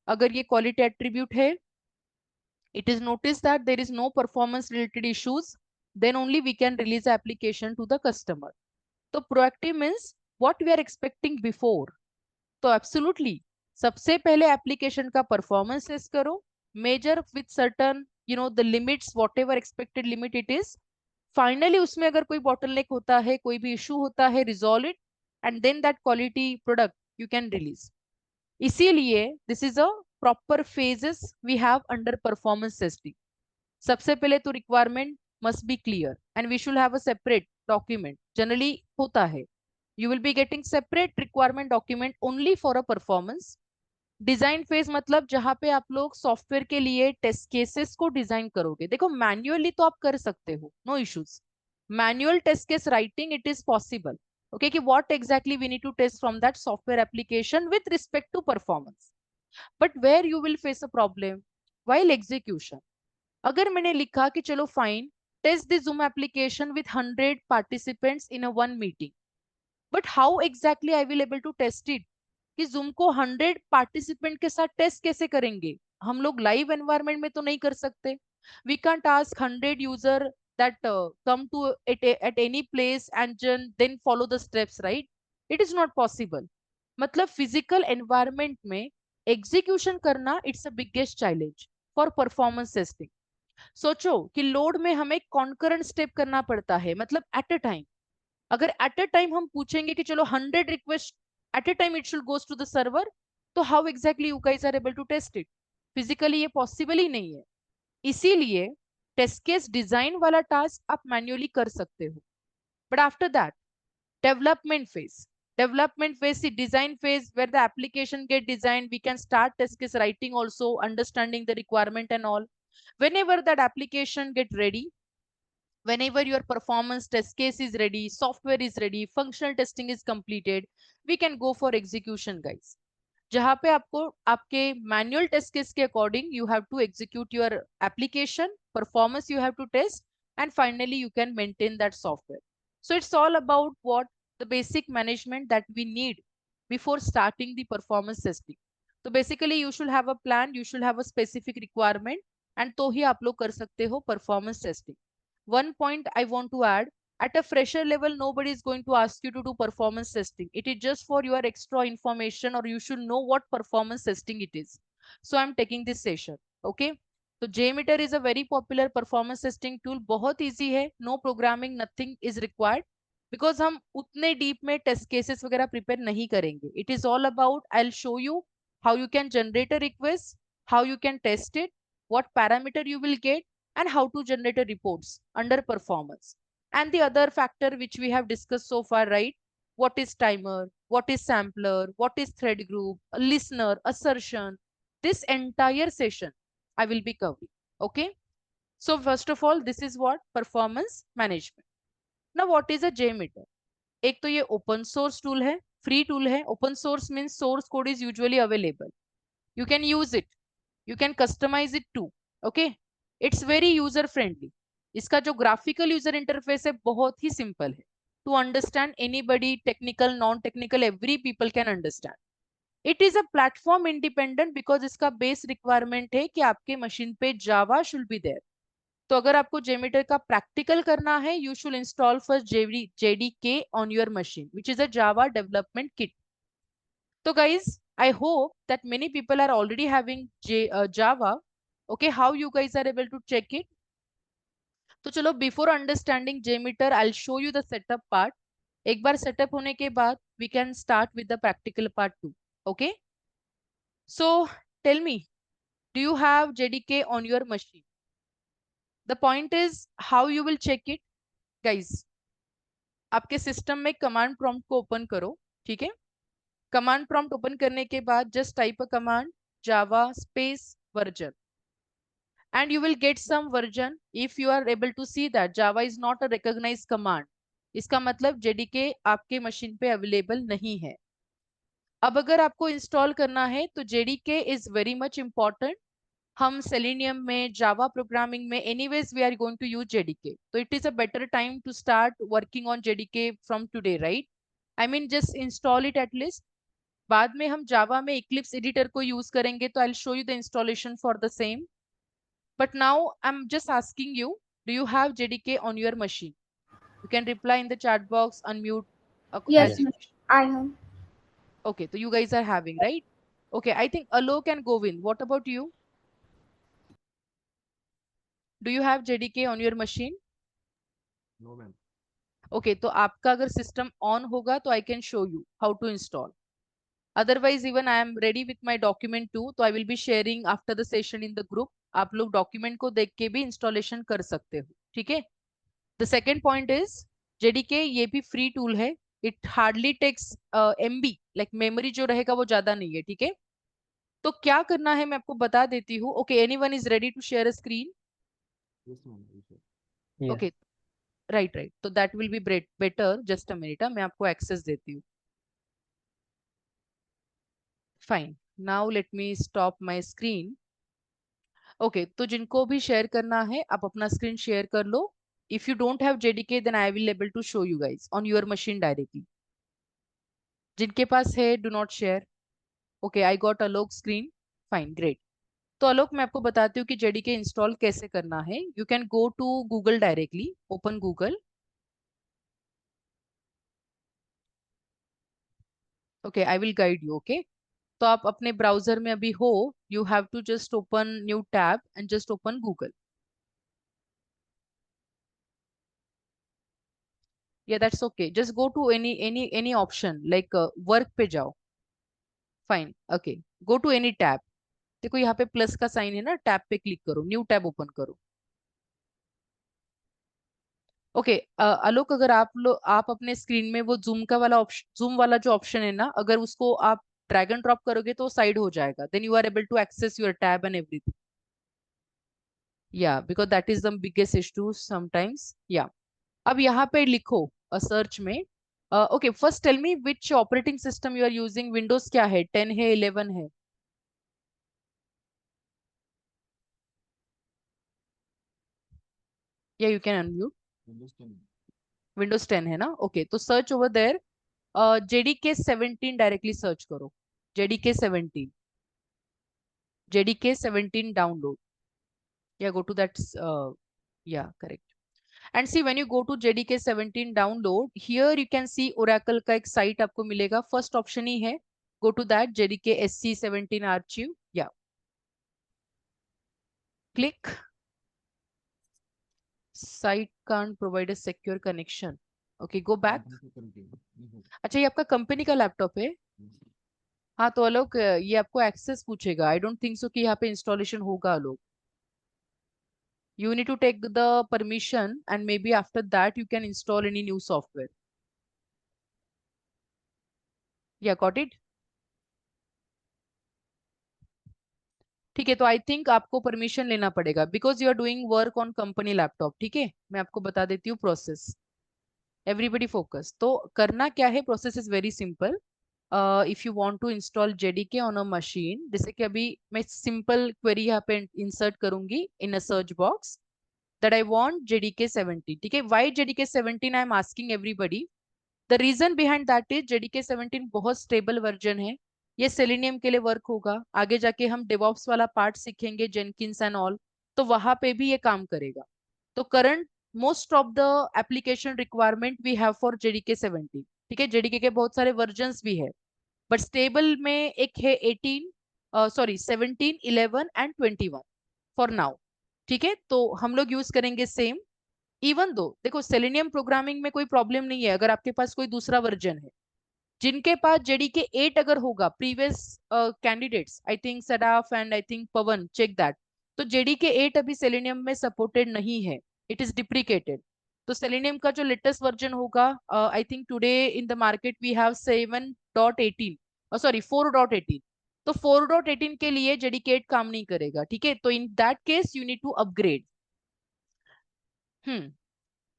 S1: अगर ये क्वालिटी एट्रीब्यूट है, it is noticed that there is no performance related issues, then only we can release the application to the customer. So proactive means what we are expecting before. तो absolutely सबसे पहले application का performance test करो, measure with certain the limits, whatever expected limit it is. Finally उसमें अगर कोई bottleneck होता है, कोई भी इशू होता है, resolve it and then that quality product you can release. इसीलिए this is a proper phases we have under performance testing. सबसे पहले तो requirement must be clear and we should have a separate document. Generally होता है you will be getting separate requirement document only for a performance. Design phase मतलब जहां पे आप लोग सॉफ्टवेयर के लिए टेस्ट केसेस को डिजाइन करोगे. देखो मैन्युअली तो आप कर सकते हो, no issues. Manual test case writing it is possible. Okay, कि what exactly we need to test from that software application with respect to performance. But where you will face a problem while execution. अगर मैंने लिखा कि चलो fine, test the Zoom application with 100 participants in a one meeting, but how exactly I will able to test it. कि Zoom को 100 participant के साथ test कैसे करेंगे, हम लोग लाइव एनवायरनमेंट में तो नहीं कर सकते. We can't ask 100 user that come to at any place and then follow the steps, right? It is not possible. मतलब फिजिकल एनवायरनमेंट में एग्जीक्यूशन करना it's a biggest challenge for performance testing. सोचो कि लोड में हमें concurrent step करना पड़ता है, मतलब एट अ टाइम। अगर एट अ टाइम हम पूछेंगे कि चलो 100 request at a time it should goes to the server, तो how exactly you guys are able to test it? Physically ये पॉसिबल ही नहीं है। इसीलिए टेस्ट केस डिजाइन वाला टास्क आप मैन्युअली कर सकते हो। But after that, development phase. Development phase, the design phase where the application get designed, we can start test case writing also, understanding the requirement and all. Whenever that application get ready, whenever your performance test case is ready, software is ready, functional testing is completed, we can go for execution, guys. जहां पे आपको आपके manual test case के according you have to execute your application, performance you have to test, and finally you can maintain that software. So it's all about what the basic management that we need before starting the performance testing. So basically you should have a plan, you should have a specific requirement, and तो ही आप लोग कर सकते हो performance testing. One point I want to add, at a fresher level, nobody is going to ask you to do performance testing. It is just for your extra information, or you should know what performance testing it is. So I'm taking this session. Okay. तो JMeter is a very popular performance testing tool. बहुत easy है, no programming, nothing is required. Because हम उतने deep में test cases वगैरह prepare नहीं करेंगे. It is all about, I'll show you how you can generate a request, how you can test it, what parameter you will get, and how to generate a reports under performance. And the other factor which we have discussed so far, right? What is timer? What is sampler? What is thread group? A listener, assertion. This entire session I will be covering. Okay. So first of all, this is what performance management. Now, what is a JMeter? एक तो ये open source tool है, free tool है. Open source means source code is usually available. You can use it. You can customize it too. Okay. It's very user friendly. इसका जो graphical user interface है बहुत ही simple है. To understand anybody, technical, non-technical, every people can understand. It is a platform independent because इसका base requirement है कि आपके machine पे जावा शुड बी देयर. तो अगर आपको जेमीटर का प्रैक्टिकल करना है, you should install first JDK on your machine, which is a Java development kit. तो guys, I hope that many people are already having Java. Okay, how you guys are able to check it? तो चलो, before understanding JMeter, I will show you the setup part. एक बार setup होने के बाद we can start with the practical part too. Okay. So tell me, do you have JDK on your machine? The point is how you will check it, guys. आपके system में command prompt को open करो. ठीक है. Command prompt open करने के बाद just type a command Java space version, and you will get some version. If you are able to see that Java is not a recognized command, इसका मतलब JDK आपके machine पे available नहीं है. अब अगर आपको इंस्टॉल करना है तो JDK is very much important. हम सेलेनियम में, जावा प्रोग्रामिंग में, anyways we are going to use JDK. तो it is a better time to start working on JDK from today, right? I mean just install it at least. बाद में हम जावा में Eclipse editor को use करेंगे, तो I will show you the installation for the same. But now I am just asking you, do you have JDK on your machine? You can reply in the chat box, unmute as
S2: Yes,
S1: you
S2: ma'am.
S1: wish.
S2: I have.
S1: Okay, so you guys are having, right? Okay, I think Alok and Govind, what about you? Do you have JDK on your machine?
S3: No, ma'am.
S1: Okay, तो आपका अगर system on होगा तो I can show you how to install. Otherwise even I am ready with my document too, तो I will be sharing after the session in the group. आप लोग document को देख के भी इंस्टॉलेशन कर सकते हो. ठीक है. The second point is JDK ये भी फ्री टूल है. It hardly takes MB, like memory जो रहेगा वो ज्यादा नहीं है. ठीक है. तो क्या करना है मैं आपको बता देती हूँ. Okay, anyone is ready to share a screen?
S3: Yes, ma'am. You should.
S4: Yeah.
S1: Okay, right right, तो that will be better. Just a minute, मैं आपको एक्सेस देती हूँ. Fine. Now let me stop my screen. Okay, तो जिनको भी share करना है आप अपना स्क्रीन शेयर कर लो. If you don't have JDK then I will able to show you guys on your machine directly. जिनके पास है do not share. Okay, I got Alok screen. Fine, great. तो अलोक, मैं आपको बताती हूँ कि जेडीके इंस्टॉल कैसे करना है. You can go to Google directly. Open Google. Okay, I will guide you. Okay, तो आप अपने ब्राउजर में अभी हो, you have to just open new tab and just open Google. Yeah that's okay, just go to any option like work पे जाओ। Fine, okay, go to any tab. देखो यहाँ पे प्लस का साइन है ना, टैब पे क्लिक करो, न्यू टैब ओपन करो। ओके, आलोक, अगर आप अपने स्क्रीन में वो जूम का वाला ऑप्शन, जूम वाला जो ऑप्शन है ना, अगर उसको आप ड्रैग एंड ड्रॉप करोगे तो साइड हो जाएगा, then you are able to access your tab and everything. Yeah because that is the biggest issue sometimes. Yeah अब यहाँ पे लिखो सर्च में। Okay, first tell me which operating system you are using. Windows क्या है, 10 है, 11 है? Yeah you can unmute.
S3: Windows 10.
S1: Windows 10 है ना? ओके, तो search over there JDK 17, directly search करो। JDK 17, JDK 17 download. Yeah go to that, yeah correct. And see when you go to JDK 17 download, here you can see Oracle का एक site आपको मिलेगा, first option ही है, go to that JDK SC 17 archive. Yeah click. Site can't provide a secure connection. Okay, go back.
S3: Company से continue. नहीं होगा.
S1: अच्छा, ये आपका कंपनी का लैपटॉप है?
S3: Yes.
S1: हाँ, तो आलोक, ये आपको एक्सेस पूछेगा। आई डोंट थिंक सो कि यहाँ पे इंस्टॉलेशन होगा आलोक। You need to take the permission and maybe after that you can install any new software. Yeah, got it? ठीक है, तो आई थिंक आपको परमिशन लेना पड़ेगा because you are doing work on company laptop. ठीक है, मैं आपको बता देती हूँ प्रोसेस। Everybody focus. तो करना क्या है, process is very simple. If you want to install JDK on a machine, जैसे कि अभी मैं सिंपल क्वेरी यहाँ पे इंसर्ट करूंगी in a search box that I want JDK 17. ठीक है, why JDK 17 I am asking everybody. The reason behind that is JDK 17 बहुत स्टेबल वर्जन है। ये सेलेनियम के लिए वर्क होगा, आगे जाके हम डेवॉप्स वाला पार्ट सीखेंगे, जेनकिंस एंड ऑल, तो वहां पे भी ये काम करेगा। तो current most of the application requirement we have for JDK 17। ठीक है, जेडीके के बहुत सारे वर्जन्स भी है, बट स्टेबल में एक है 18, सॉरी 17, 11 एंड 21 फॉर नाउ। ठीक है, तो हम लोग यूज करेंगे सेम। इवन दो देखो, सेलेनियम प्रोग्रामिंग में कोई प्रॉब्लम नहीं है अगर आपके पास कोई दूसरा वर्जन है। जिनके पास जेडीके 8 अगर होगा, previous candidates, I think Sadaf and I think Pawan, check that. तो जेडीके 8 अभी सेलेनियम में सपोर्टेड नहीं है, इट इज डिप्रिकेटेड। तो सेलेनियम का जो लेटेस्ट वर्जन होगा, I think today in the market we have 7.18, sorry 4.18। तो 4.18 के लिए जेडीके 8 काम नहीं करेगा। ठीक है, तो in that case you need to upgrade. Hmm,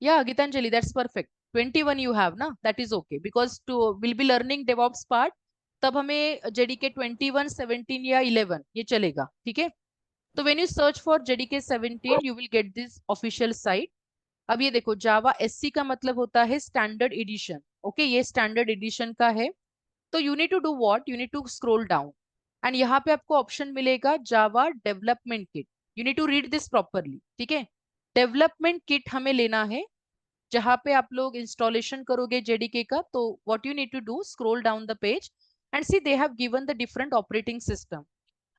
S1: yeah, Gitanjali, that's perfect. 21 you have ना, that is okay because to will be learning DevOps part, तब हमें JDK 21, 17 या 11 ये चलेगा। ठीक है, तो when you search for JDK 17 you will get this official site। अब ये देखो, जावा SC का मतलब होता है स्टैंडर्ड एडिशन। ओके, ये स्टैंडर्ड एडिशन का है। तो you need to do what, you need to scroll down and यहाँ पे आपको ऑप्शन मिलेगा Java development kit. You need to read this properly. ठीक है, डेवलपमेंट किट हमें लेना है जहां पे आप लोग इंस्टॉलेशन करोगे जेडीके का। तो what you need to do, scroll down the page and see they have given the different operating system.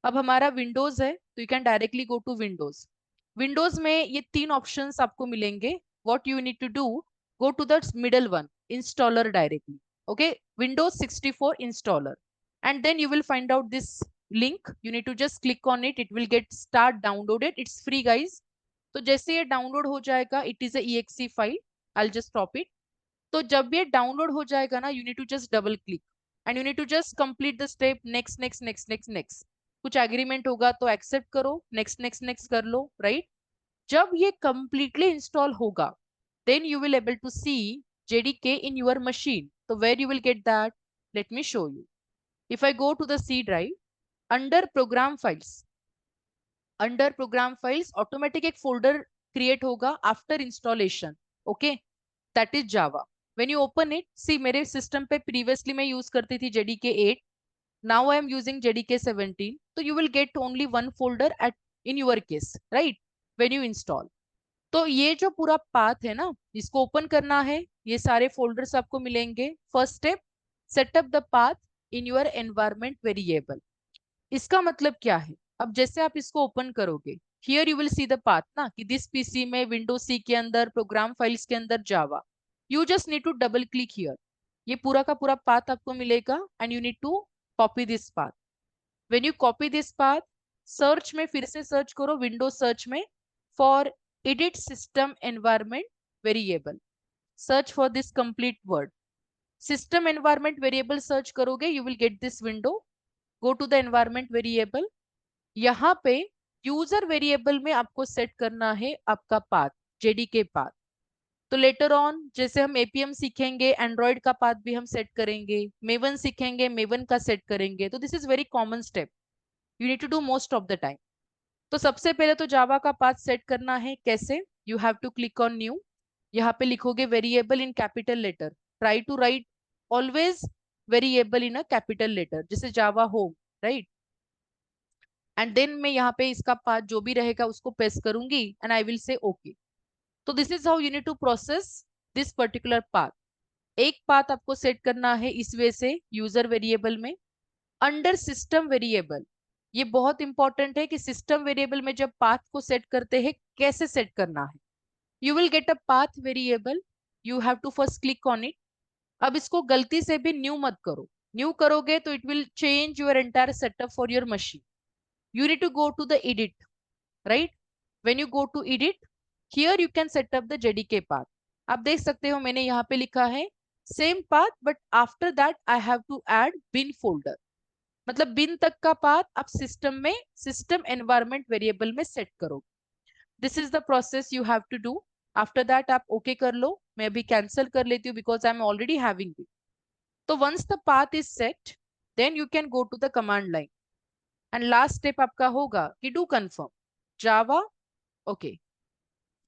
S1: अब हमारा विंडोज है तो you can directly go to Windows. Windows में ये तीन ऑप्शंस आपको मिलेंगे। What you need to do, go to the middle one, installer directly. Okay, Windows 64 installer, and then you will find out this link, you need to just click on it, it will get start downloaded, it's free guys। तो जैसे ये download हो जाएगा, it is exe file, I just stop it. तो जब ये download हो जाएगा ना, you need to just double click and you need to just complete the step, next next next next next. कुछ एग्रीमेंट होगा तो एक्सेप्ट करो, नेक्स्ट नेक्स्ट नेक्स्ट कर लो, राइट। जब ये कंप्लीटली इंस्टॉल होगा, then you will able to see JDK in your machine. तो where you will get that, let me show you. If I go to the C drive, under program files, under program files automatic एक folder create होगा after installation. Okay, that is Java. When you open it, see मेरे system पे previously मैं use करती थी JDK 8, now I am using JDK 17। तो you will get only one folder at in your case, right, when you install. तो ये जो पूरा पाथ है ना, इसको ओपन करना है, ये सारे फोल्डर्स आपको मिलेंगे। First step, setup the path. in your environment variable. इसका मतलब क्या है? अब जैसे आप इसको ओपन करोगे, here you will see the path ना, कि दिस पीसी में विंडो सी के अंदर प्रोग्राम फाइल्स के अंदर Java, you just need to double click here, ये पूरा का पूरा पाथ आपको मिलेगा and you need to copy this path. When you copy this path, search में फिर से सर्च करो, विंडो सर्च में for edit system environment variable, search for this complete word. System environment variable search करोगे, you will get this window. Go to the environment variable. यहाँ पे user variable में आपको सेट करना है आपका पाथ, जेडीके पाथ. तो लेटर ऑन जैसे हम एपीएम सीखेंगे, एंड्रॉइड का पाथ भी हम सेट करेंगे, मेवन सीखेंगे, मेवन का सेट करेंगे. तो this is very common step, you need to do most of the time. तो सबसे पहले तो जावा का पाथ सेट करना है. कैसे? You have to click on new. यहाँ पे लिखोगे variable in capital letter. Try to write always variable in a capital letter, जैसे Java home, right. And then मैं यहाँ पे इसका पाथ जो भी रहेगा उसको पेस्ट करूंगी and I will say okay. तो this is how you need to process this particular path. एक पाथ आपको सेट करना है इस वे से यूजर वेरिएबल में. अंडर सिस्टम वेरिएबल, ये बहुत इंपॉर्टेंट है कि सिस्टम वेरिएबल में जब पाथ को सेट करते हैं कैसे सेट करना है. You will get a path variable, you have to first click on it. अब इसको गलती से भी न्यू मत करो, न्यू करोगे तो it will change your entire setup for your machine. You need to go to the edit, right? When you go to edit, here you can set up the JDK path. आप देख सकते हो मैंने यहाँ पे लिखा है same path, but after that I have to add bin folder. मतलब bin तक का path आप system में system environment variable में set करो. This is the process you have to do. After that आप okay कर लो. मैं अभी cancel कर लेती हूँ because I'm already having it. तो once the path is set, then you can go to the command line. And last step आपका होगा कि do confirm Java, okay,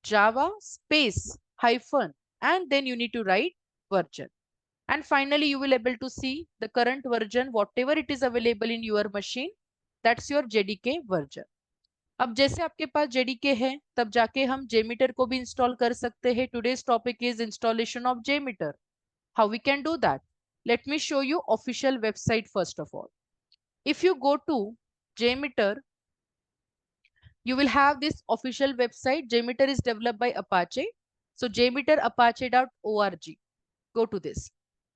S1: Java space hyphen and then you need to write version. And finally you will able to see the current version whatever it is available in your machine, that's your JDK version. अब जैसे आपके पास JDK है तब जाके हम JMeter को भी install कर सकते हैं. Today's topic is installation of JMeter. How we can do that? Let me show you official website first of all. If you go to JMeter, you will have this official website. JMeter is developed by Apache. So jmeterapache.org. Go to this.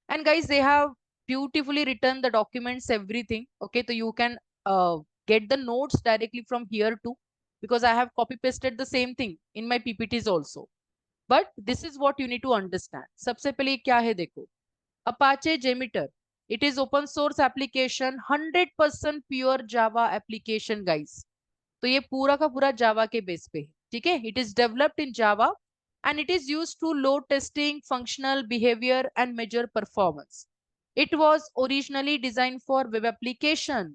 S1: And guys, they have beautifully written the documents, everything. Okay, so you can get the notes directly from here too, because I have copy pasted the same thing in my PPTs also. But this is what you need to understand. सबसे पहले क्या है देखो, Apache JMeter. It is open source application, 100% pure Java application, guys. तो ये पूरा का पूरा जावा के बेस पे है. ठीक है, it is developed in Java and it is used to load testing functional behaviour and measure performance. It was originally designed for web application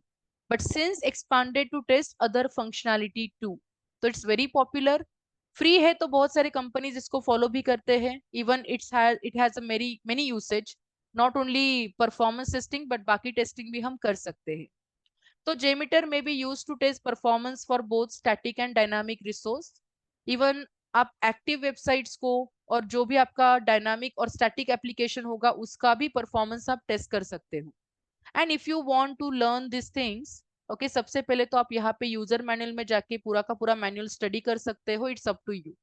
S1: but since expanded to test other functionality too. तो it's very popular. Free है तो बहुत सारे companies इसको follow भी करते हैं. Even it has a many usage, not only performance testing but बाकी टेस्टिंग भी हम कर सकते हैं. तो JMeter may be used to test performance for both static and dynamic resource. Even आप एक्टिव वेबसाइट्स को और जो भी आपका डायनामिक और स्टैटिक एप्लीकेशन होगा उसका भी परफॉर्मेंस आप टेस्ट कर सकते हो. And if you want to learn this things, okay, सबसे पहले तो आप यहाँ पे यूजर मैनुअल में जाके पूरा का पूरा मैनुअल स्टडी कर सकते हो. It's up to you,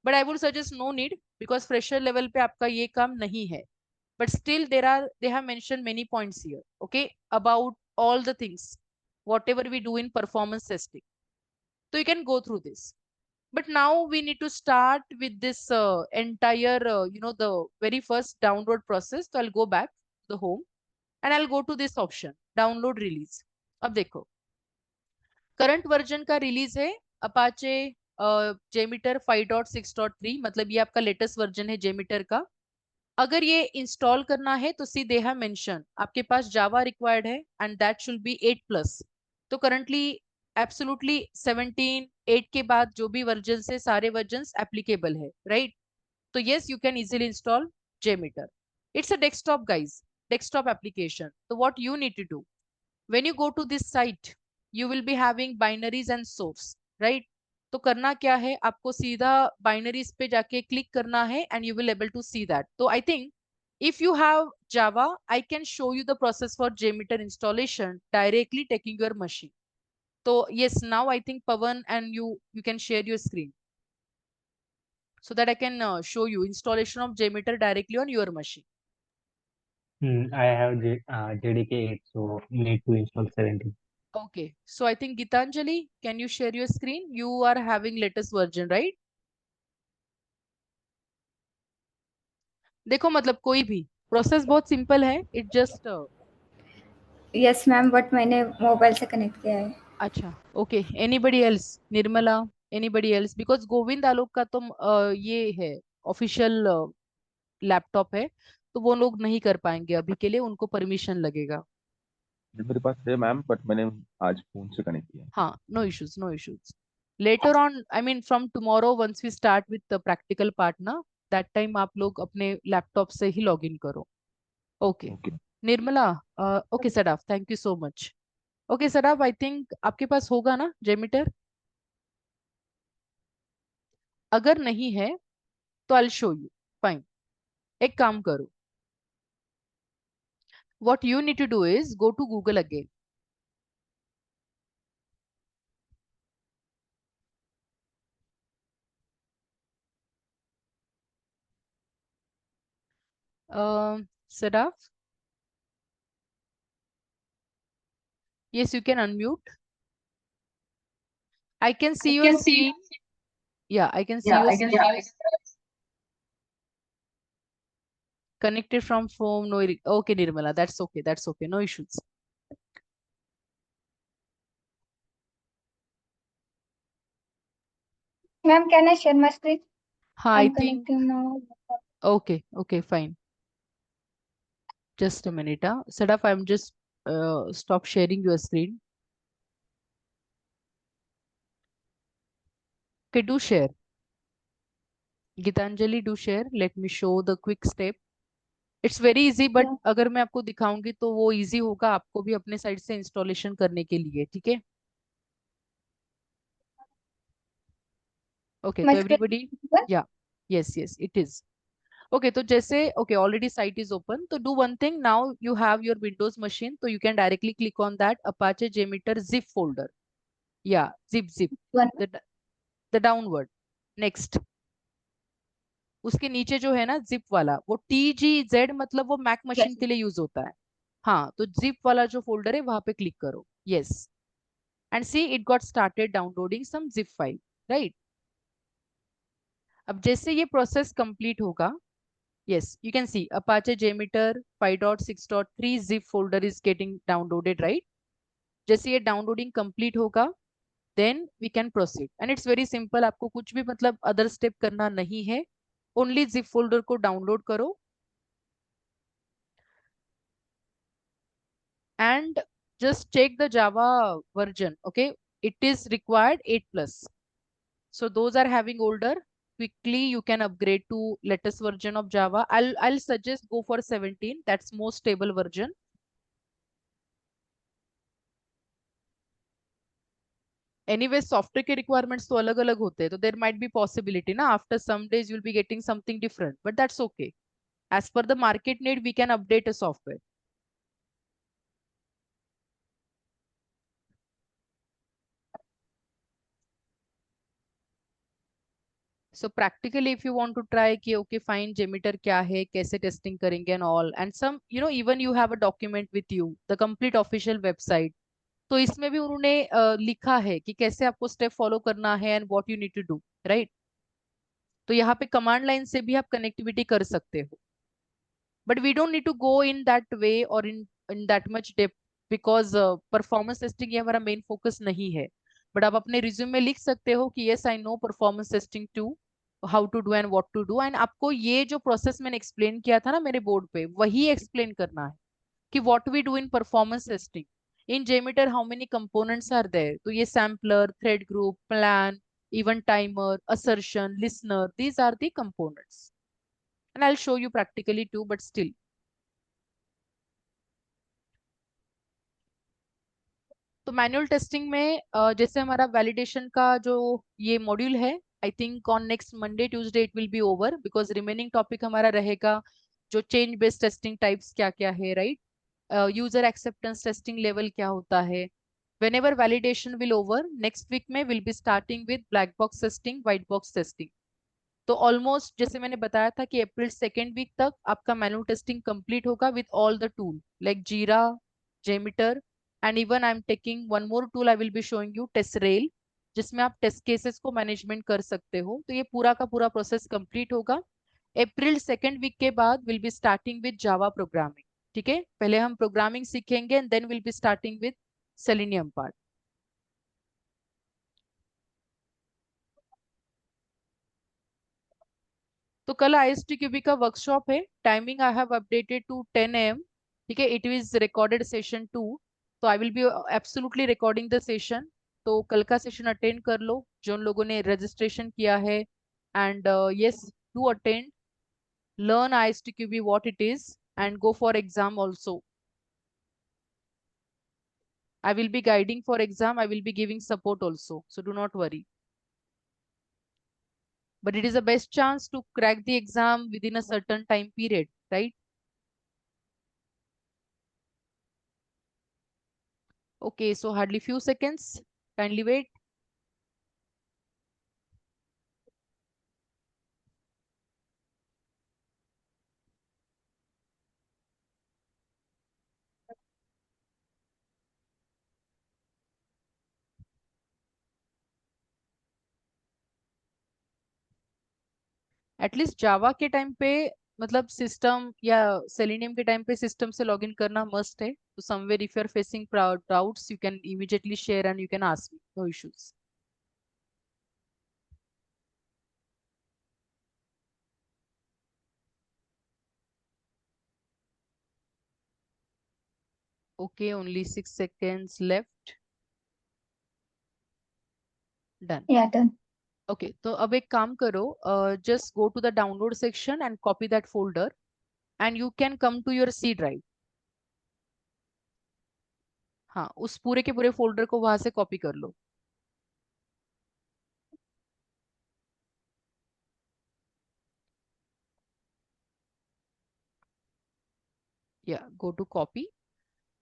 S1: but I would suggest no need because fresher level पे आपका ये काम नहीं है. But still they have mentioned many points here, okay, about all the things whatever we do in performance testing. So you can go through this. But now we need to start with this entire the very first download process. So I'll go back to the home and I'll go to this option, download release. अब देखो current version का release है Apache JMeter 5.6.3, मतलब ये आपका latest version है JMeter का. अगर ये इंस्टॉल करना है तो सी दे हैव मेंशन आपके पास जावा रिक्वायर्ड है एंड दैट शुड बी 8+. तो करंटली एब्सोल्युटली 17 8 के बाद जो भी वर्जन से सारे वर्जन एप्लीकेबल है, राइट. तो yes you can easily install JMeter. It's a desktop guys, desktop application. तो what you need to do, when you go to this site you will be having binaries and source, right. तो करना क्या है, आपको सीधा binaries पे जाके click करना है and you will able to see that. तो I think if you have Java, I can show you the process for JMeter installation directly taking your machine. So yes, now I think Pawan and you can share your screen so that I can show you installation of JMeter directly on your machine.
S2: I have JDK 8, so need to install 17.
S1: Okay, so I think Gitanjali, can you share your screen? You are having latest version, right? देखो मतलब कोई भी process बहुत simple है, it just
S4: yes ma'am, but मैंने mobile से connect किया है.
S1: अच्छा okay. Anybody else? Nirmala, anybody else? Because Govind Alok का तो ये है ऑफिशियल लैपटॉप है, तो वो लोग नहीं कर पाएंगे अभी के लिए, उनको परमिशन लगेगा.
S3: मेरे पास है मैम, बट मैंने आज फोन से कनेक्ट किया।
S1: हाँ, no issues, no issues. Later on, I mean from tomorrow once we start with the practical part ना, दैट टाइम आप लोग अपने लैपटॉप से ही लॉग इन करो. Okay
S3: okay.
S1: Nirmala. Okay Sadaf, thank you so much. Okay Sadaf, I think आपके पास होगा ना जेमीटर? अगर नहीं है तो आई शो यू. फाइन. एक काम करो, what you need to do is go to Google again. Sadaf, yes, you can unmute. I can see your screen. Yeah, I can see your screen. Connected from phone. No, okay, Nirmala, that's okay. That's okay. No issues.
S4: Ma'am, can I share my screen?
S1: Hi, I
S4: I'm
S1: think.
S4: connecting now.
S1: Okay, okay, fine. Just a minute. Sadaf, I'm just stop sharing your screen. Okay, do share. Gitanjali, do share. Let me show the quick step. It's very easy, but
S4: Yeah.
S1: अगर मैं आपको दिखाऊंगी तो वो easy होगा आपको भी अपने साइड से इंस्टॉलेशन करने के लिए. ठीक है, ओके.
S4: My
S1: तो
S4: screen.
S1: Everybody, yeah yes yes it is okay. तो जैसे okay already site is open, तो do one thing. Now you have your Windows machine, तो you can directly click on that Apache JMeter zip folder. Yeah zip zip
S4: One.
S1: The downward. Next उसके नीचे जो है ना zip वाला, वो TGZ, मतलब वो मैक मशीन
S4: Yes.
S1: के लिए यूज होता है. हाँ, तो जिप वाला जो फोल्डर है वहां पे क्लिक करो. Yes, and see it got started downloading some zip file, right? अब जैसे ये प्रोसेस कंप्लीट होगा, yes, you can see Apache JMeter 5.6.3 zip folder is getting downloaded, right? जैसे ये डाउनलोडिंग कंप्लीट होगा, then we can proceed, and it's very simple. आपको कुछ भी मतलब अदर स्टेप करना नहीं है, ओनली zip फोल्डर को डाउनलोड करो and just check the Java version. Okay, it is required 8 plus. So those are having older, quickly you can upgrade to latest version of Java. I'll suggest go for 17. That's most stable version. Anyway, software के requirements तो अलग अलग होते हैं, तो there might be possibility ना, after some days you'll be getting something different, but that's okay. As per the market need, we can update a software. So practically, if you want to try कि okay fine JMeter क्या है, कैसे testing करेंगे and all, and some even you have a document with you, the complete official website. तो इसमें भी उन्होंने लिखा है कि कैसे आपको स्टेप फॉलो करना है and what you need to do, right? तो यहाँ पे कमांड लाइन से भी आप कनेक्टिविटी कर सकते हो, but we don't need to go in that way और in that much depth, because performance testing ये हमारा मेन फोकस नहीं है. बट आप अपने रिज्यूम में लिख सकते हो कि yes I know performance testing too, how to do and what to do, and आपको ये जो प्रोसेस मैंने एक्सप्लेन किया था ना मेरे बोर्ड पे, वही एक्सप्लेन करना है कि what we do in performance testing. In JMeter, how many components are there? तो ये sampler, thread group, plan, event timer, assertion, listener, these are the components. And I'll show you practically too, but still. तो manual testing में जैसे हमारा validation का जो ये module है, I think on next Monday Tuesday it will be over, because remaining topic हमारा रहेगा जो चेंज बेस्ड टेस्टिंग टाइप्स क्या क्या है, right? User acceptance testing level क्या होता है। whenever validation will over, next week में will be starting with black box testing, white box testing. तो ऑलमोस्ट जैसे मैंने बताया था कि अप्रैल सेकेंड वीक तक आपका मैनुअल टेस्टिंग कंप्लीट होगा with all the tool like Jira, JMeter, and even I am taking one more tool, I will be showing you test rail, जिसमें आप टेस्ट केसेस को मैनेजमेंट कर सकते हो। तो ये पूरा का पूरा प्रोसेस कंप्लीट होगा। अप्रैल सेकेंड वीक के बाद will be starting with Java programming. ठीक है, पहले हम प्रोग्रामिंग सीखेंगे and then will be starting with Selenium part. तो कल ISTQB का वर्कशॉप है, timing I have updated to 10 AM। ठीक है, इट इज रिकॉर्डेड सेशन 2, तो I will be absolutely recording the session. तो कल का सेशन अटेंड कर लो जो उन लोगों ने रजिस्ट्रेशन किया है, and yes, do attend, learn ISTQB what it is, and go for exam also. I will be guiding for exam, I will be giving support also, so do not worry. But it is the best chance to crack the exam within a certain time period, right? Okay, so hardly few seconds. Kindly wait. At least Java के time पे, मतलब system या selenium के time पे system से login करना must है। तो somewhere if you are facing doubts you can immediately share and you can ask me, no issues. Okay, only 6 seconds left. Done.
S4: Yeah, done.
S1: Okay, तो अब एक काम करो, just go to the download section and copy that folder, and you can come to your C drive. हाँ, उस पूरे के पूरे फोल्डर को वहां से कॉपी कर लो। या go to copy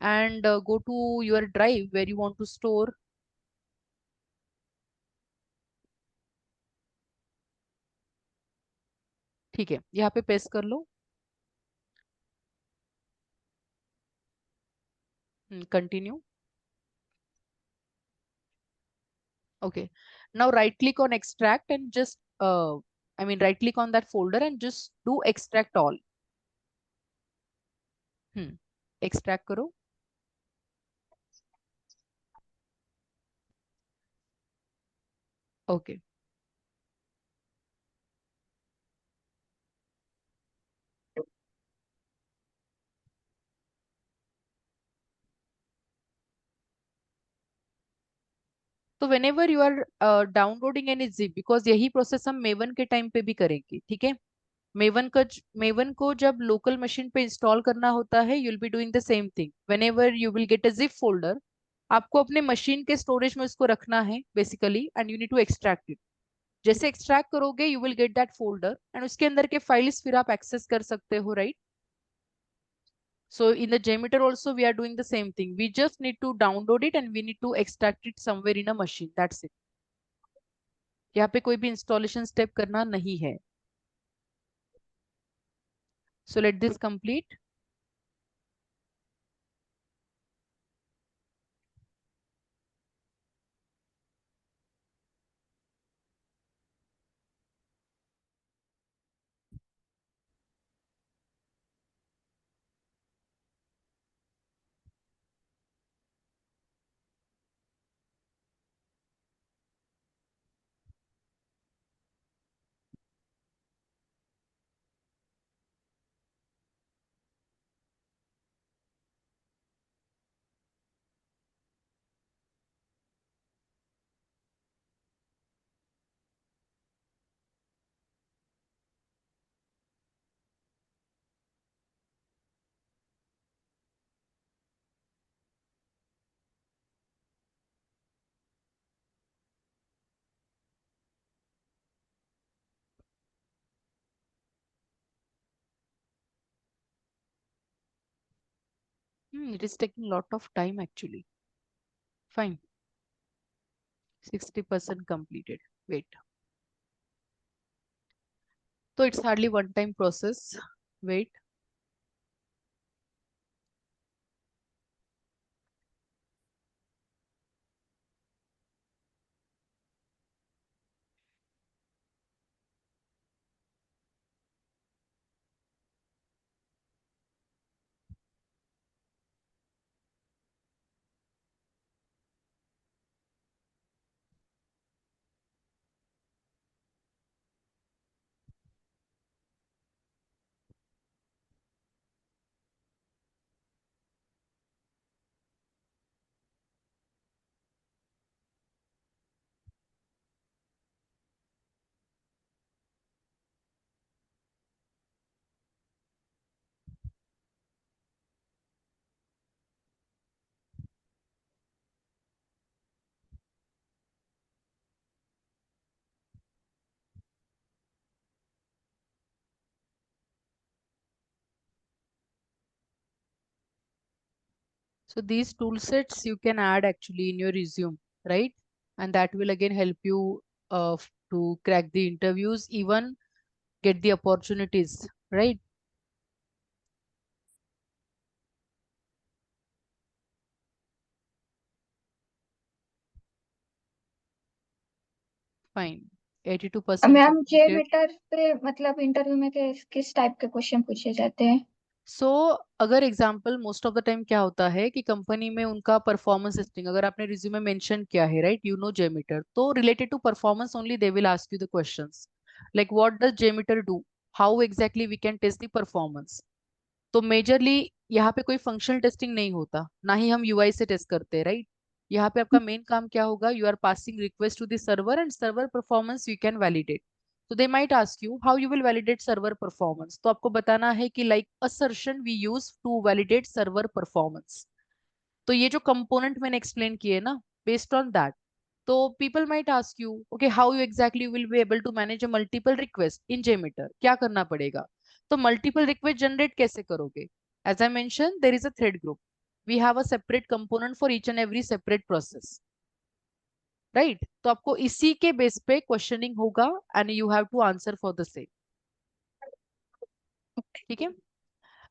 S1: and go to your drive where you want to store. ठीक है, यहाँ पे पेस्ट कर लो। Continue. Okay, now right click on extract and just I mean right click on that folder and just do extract all. extract करो। Okay, तो whenever you are downloading any zip, because यही process हम maven के time पे भी करेंगे। ठीक है, मेवन को जब लोकल मशीन पे इंस्टॉल करना होता है, you will be doing the same thing. Whenever you will get a zip folder, आपको अपने मशीन के स्टोरेज में उसको रखना है basically, and you need to extract it. जैसे एक्सट्रैक्ट करोगे you will get that folder, and उसके अंदर के फाइल्स फिर आप एक्सेस कर सकते हो, right? So in the JMeter also we are doing the same thing. We just need to download it and we need to extract it somewhere in a machine. That's it. यहाँ पे कोई भी installation step करना नहीं है। So let this complete. It is taking lot of time actually. Fine. 60% completed. Wait. So it's hardly one time process. Wait. So these tool sets you can add actually in your resume, right? And that will again help you to crack the interviews, even get the opportunities, right? Fine. 82%
S4: ma'am J
S1: completed.
S4: Metre पे मतलब interview में किस type के question पूछे जाते हैं?
S1: सो अगर example most of the time क्या होता है कि कंपनी में उनका परफॉर्मेंस टेस्टिंग अगर आपने रिज्यूमे मेंशन किया है, राइट, यू नो जेमीटर, तो related to performance only they will ask you the questions like what does JMeter do, how exactly we can test the performance. तो majorly यहाँ पे कोई functional testing नहीं होता, ना ही हम यूआई से टेस्ट करते हैं, राइट। यहाँ पे आपका मेन काम क्या होगा, you are passing request to the server and server performance you can validate. तो they might ask you how you will validate server performance, तो आपको बताना है कि like assertion we use to validate server performance. तो ये जो component मैंने एक्सप्लेन किए ना, बेस्ड ऑन दैट, तो people might ask you okay how you exactly will be able to manage a multiple request इन जेमीटर, क्या करना पड़ेगा। तो मल्टीपल रिक्वेस्ट जनरेट कैसे करोगे, as I mention there is a thread group, we have a separate component for each and every separate process, right. तो आपको इसी के बेस पे क्वेश्चनिंग होगा and you have to answer for the same. ठीक है।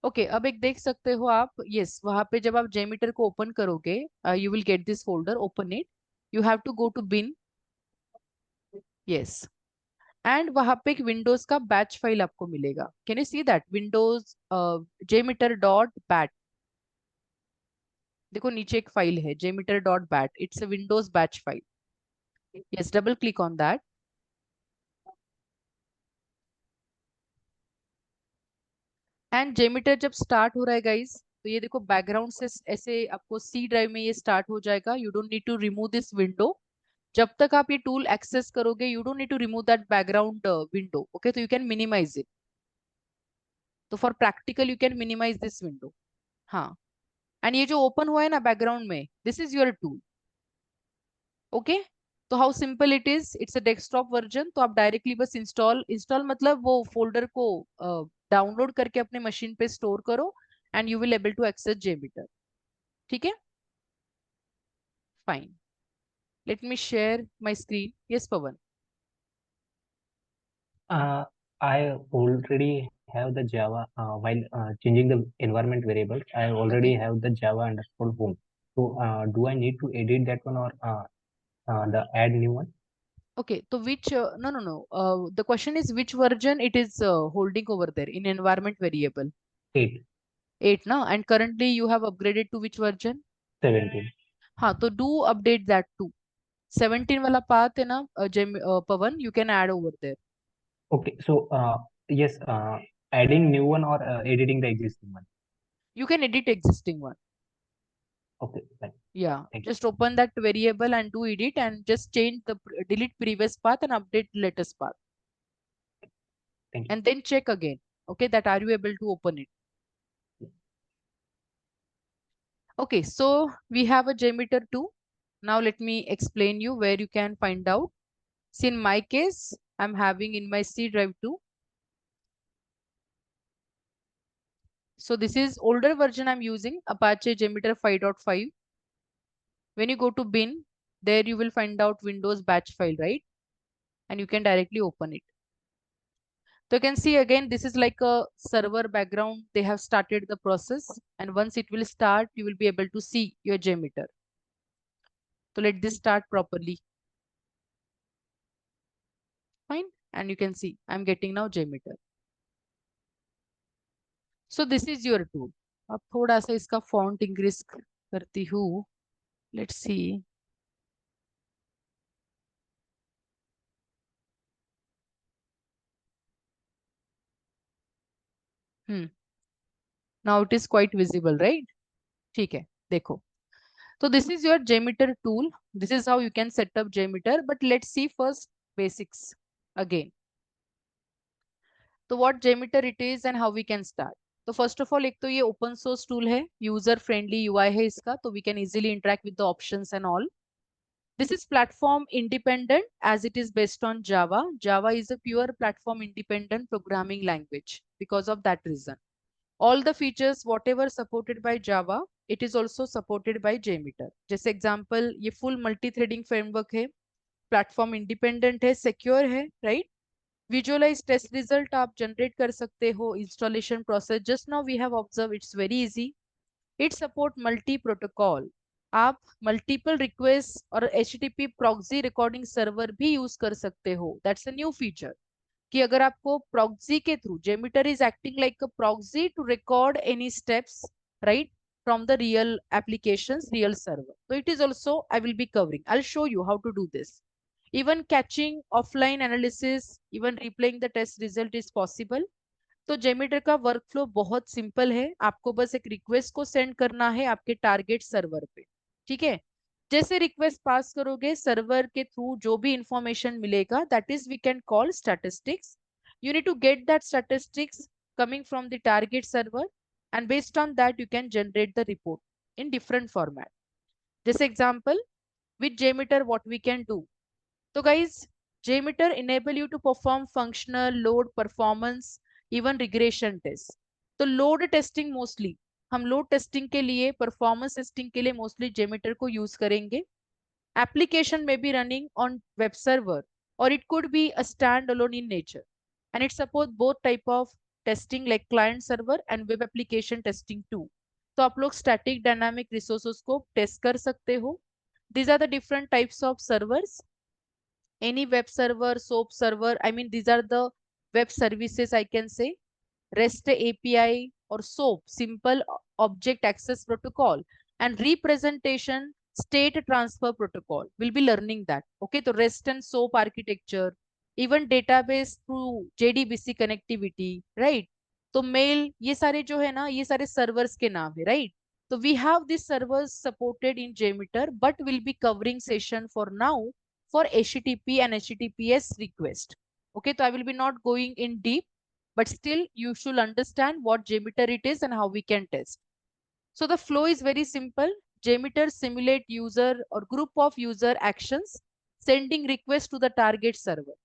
S1: ओके अब एक देख सकते हो आप, यस, वहां पे जब आप जेमीटर को ओपन करोगे, you will get this folder, open it, you have to go to bin, yes, and वहां पे एक विंडोज का बैच फाइल आपको मिलेगा। Can you see that Windows JMeter dot bat, देखो नीचे एक फाइल है JMeter dot bat, it's a Windows batch file, yes, double click on that. And JMeter जब स्टार्ट हो रहा है गाइस, तो ये देखो बैकग्राउंड से ऐसे आपको सी ड्राइव में ये स्टार्ट हो जाएगा, you don't need to remove this window. जब तक आप ये टूल एक्सेस करोगे you don't need to remove that background window, okay, तो यू कैन मिनिमाइज इट। तो for practical you can minimize this window, हाँ। एंड ये जो ओपन हुआ है ना बैकग्राउंड में, this is your tool, okay. तो how simple it is, it's a desktop version, तो आप डायरेक्टली बस इंस्टॉल, इंस्टॉल मतलब वो फोल्डर को डाउनलोड करके अपने मशीन पे स्टोर करो and you will able to access JMeter. ठीक है, fine, let me share my screen, yes Pawan.
S2: Uh, I already have the Java, while changing the environment variables, I already
S1: Okay.
S2: have the Java underscore home. So, do I need to edit that one, or the add new one?
S1: Okay, so which, no. The question is which version it is holding over there in environment variable.
S2: 8,
S1: 8 ना, and currently you have upgraded to which version?
S2: 17.
S1: हाँ, तो do update that too. 17 वाला path है ना, Pavan, you can add over there.
S2: Okay, so yes, adding new one, or editing the existing one.
S1: You can edit existing one.
S2: Okay, fine.
S1: Yeah,
S2: Thank you.
S1: just open that variable and do edit and just change the delete previous path and update latest path.
S2: Thank you.
S1: And then check again. Okay, that are you able to open it? Okay, so we have a JMeter too. Now let me explain you where you can find out. See, in my case, I'm having in my C drive too. So this is older version I'm using, Apache JMeter 5.5. When you go to bin, there you will find out Windows batch file, right? And you can directly open it. So you can see again, this is like a server background. They have started the process, and once it will start, you will be able to see your JMeter. So let this start properly. Fine. And you can see I'm getting now JMeter. So this is your tool. अब थोड़ा सा इसका font increase करती हूँ. Let's see. Now it is quite visible, right? ठीक है, देखो. So this is your JMeter tool. This is how you can set up JMeter. But let's see first basics again. So what JMeter it is and how we can start. तो first of all, एक तो ये open source tool है, user friendly UI है इसका, तो we can easily interact with the options and all. This is platform independent as it is based on Java. Java is a pure platform independent programming language. Because of that reason, all the features whatever supported by Java, it is also supported by JMeter. जैसे example, ये full multi-threading framework है, platform independent है, secure है, right? Visualize test result आप generate कर सकते हो. Installation process just now we have observed, it's very easy. It support multi protocol. आप multiple requests और HTTP proxy recording server भी use कर सकते हो. That's a new feature. कि अगर आपको proxy के through, JMeter is acting like a proxy to record any steps, right, from the real applications, real server. So it is also I will be covering. I'll show you how to do this. Even catching offline analysis, even replaying the test result is possible. तो JMeter का workflow बहुत simple है. आपको बस एक request को send करना है आपके टारगेट सर्वर पे. ठीक है. जैसे रिक्वेस्ट पास करोगे सर्वर के थ्रू जो भी इंफॉर्मेशन मिलेगा, that is we can call statistics. You need to get that statistics coming from the target server, and based on that you can generate the report in different format. This example with JMeter what we can do. So guys, JMeter enable you to perform functional, load, performance, even regression test. तो load testing mostly हम load testing के लिए, performance testing के लिए mostly JMeter को use करेंगे. Application may be running on web server or it could be a standalone in nature, and it supports both type of testing like client server and web application testing too. तो आप लोग static dynamic resources को test कर सकते हो. These are the different types of servers. Any web server, SOAP server, I mean these are the web services I can say. REST API or SOAP, simple object access protocol, and representation state transfer protocol. We'll be learning that. Okay, so REST and SOAP architecture, even database through JDBC connectivity, right? तो mail, ये सारे जो है ना, ये सारे servers के नाम है, right? So we have these servers supported in JMeter, but we'll be covering session for now for HTTP and HTTPS request. Okay, so I will be not going in deep, but still you should understand what JMeter it is and how we can test. So the flow is very simple. JMeter simulate user or group of user actions sending request to the target server.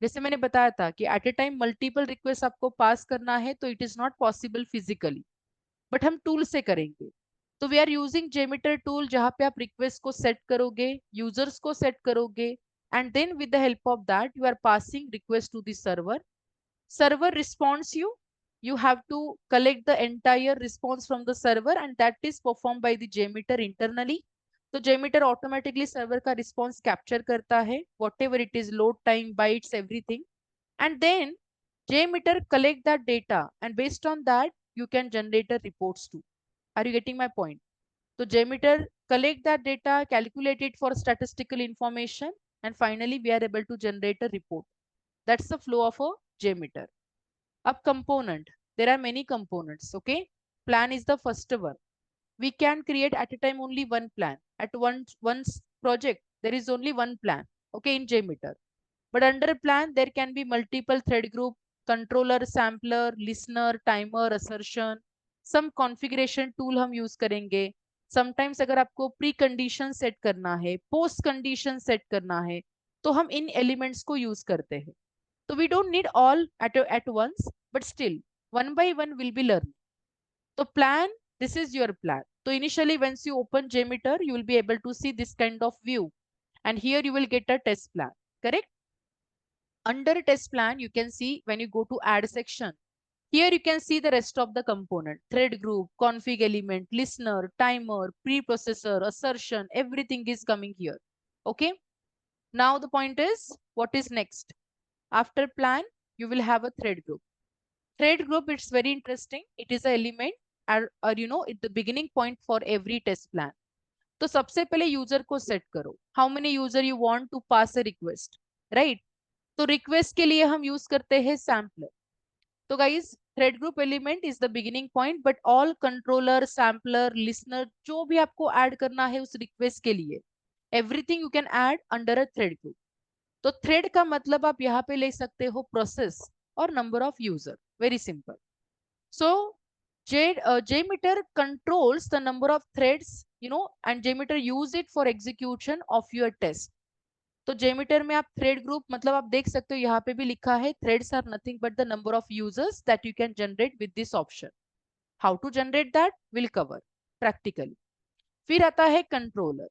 S1: जैसे मैंने बताया था कि at a time multiple requests आपको पास करना है, तो it is not possible physically, but हम टूल से करेंगे. तो we are using JMeter tool जहां पे आप रिक्वेस्ट को सेट करोगे, यूजर्स को सेट करोगे, and then with the help of that you are passing request to the server. Server responds you. You have to collect the entire response from the server, and that is performed by the JMeter internally. तो JMeter automatically server का response capture करता है, whatever it is, load time, bytes, everything, and then JMeter collect that data, and based on that you can generate a reports too. Are you getting my point? So JMeter collect that data, calculate it for statistical information, and finally we are able to generate a report. That's the flow of a JMeter. Up component, there are many components. Okay, plan is the first one. We can create at a time only one plan. At one project, there is only one plan. Okay, in JMeter. But under plan, there can be multiple thread group, controller, sampler, listener, timer, assertion. Some configuration tool हम use करेंगे. Sometimes अगर आपको pre condition set करना है, post condition set करना है, तो हम इन elements को use करते हैं. So we don't need all at once, but still one by one will be learning. तो plan, this is your plan. So initially once you open JMeter, you will be able to see this kind of view, and here you will get a test plan, correct? Under test plan, you can see when you go to add section, here you can see the rest of the component: thread group, config element, listener, timer, preprocessor, assertion, everything is coming here. Okay. Now the point is, what is next? After plan, you will have a thread group. Thread group, it's very interesting. It is an element or you know, it's the beginning point for every test plan. तो सबसे पहले user को set करो, how many user you want to pass a request, right? तो request के लिए हम use करते हैं सैम्पलर. तो guys, thread group element is the beginning point, but all controller, sampler, listener, जो भी आपको ऐड करना है उस रिक्वेस्ट के लिए, everything you can add under a thread group. तो थ्रेड का मतलब आप यहाँ पे ले सकते हो प्रोसेस और number of user, very simple. So JMeter controls the number of threads, you know, and JMeter use it for execution of your test. तो JMeter में आप थ्रेड ग्रुप मतलब आप देख सकते हो, यहाँ पे भी लिखा है threads are nothing but the number of users that you can generate with this option. How to generate that will cover practically. फिर आता है कंट्रोलर.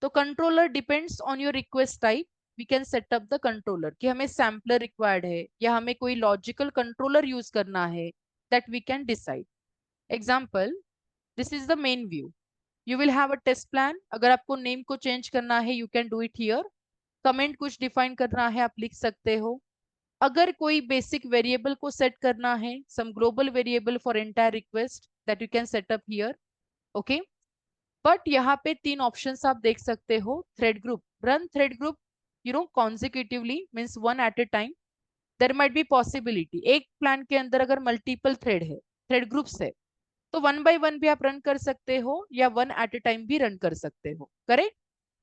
S1: तो controller depends on your request type. We can set up the controller कि हमें sampler required है या हमें कोई लॉजिकल कंट्रोलर यूज करना है, that we can decide. Example, this is the main view. You will have a test plan. अगर आपको नेम को चेंज करना है, you can do it here. Comment कुछ डिफाइन करना है, आप लिख सकते हो. अगर कोई बेसिक वेरिएबल को सेट करना है, some global variable for entire request, that you can set up here. Okay. But यहाँ पे तीन ऑप्शंस आप देख सकते हो. Thread group, run thread group you know consecutively, means one at a time. There might be possibility, एक plan के अंदर अगर मल्टीपल थ्रेड है, थ्रेड ग्रुप्स है, तो वन बाय वन भी आप रन कर सकते हो या वन एट ए टाइम भी रन कर सकते हो, correct?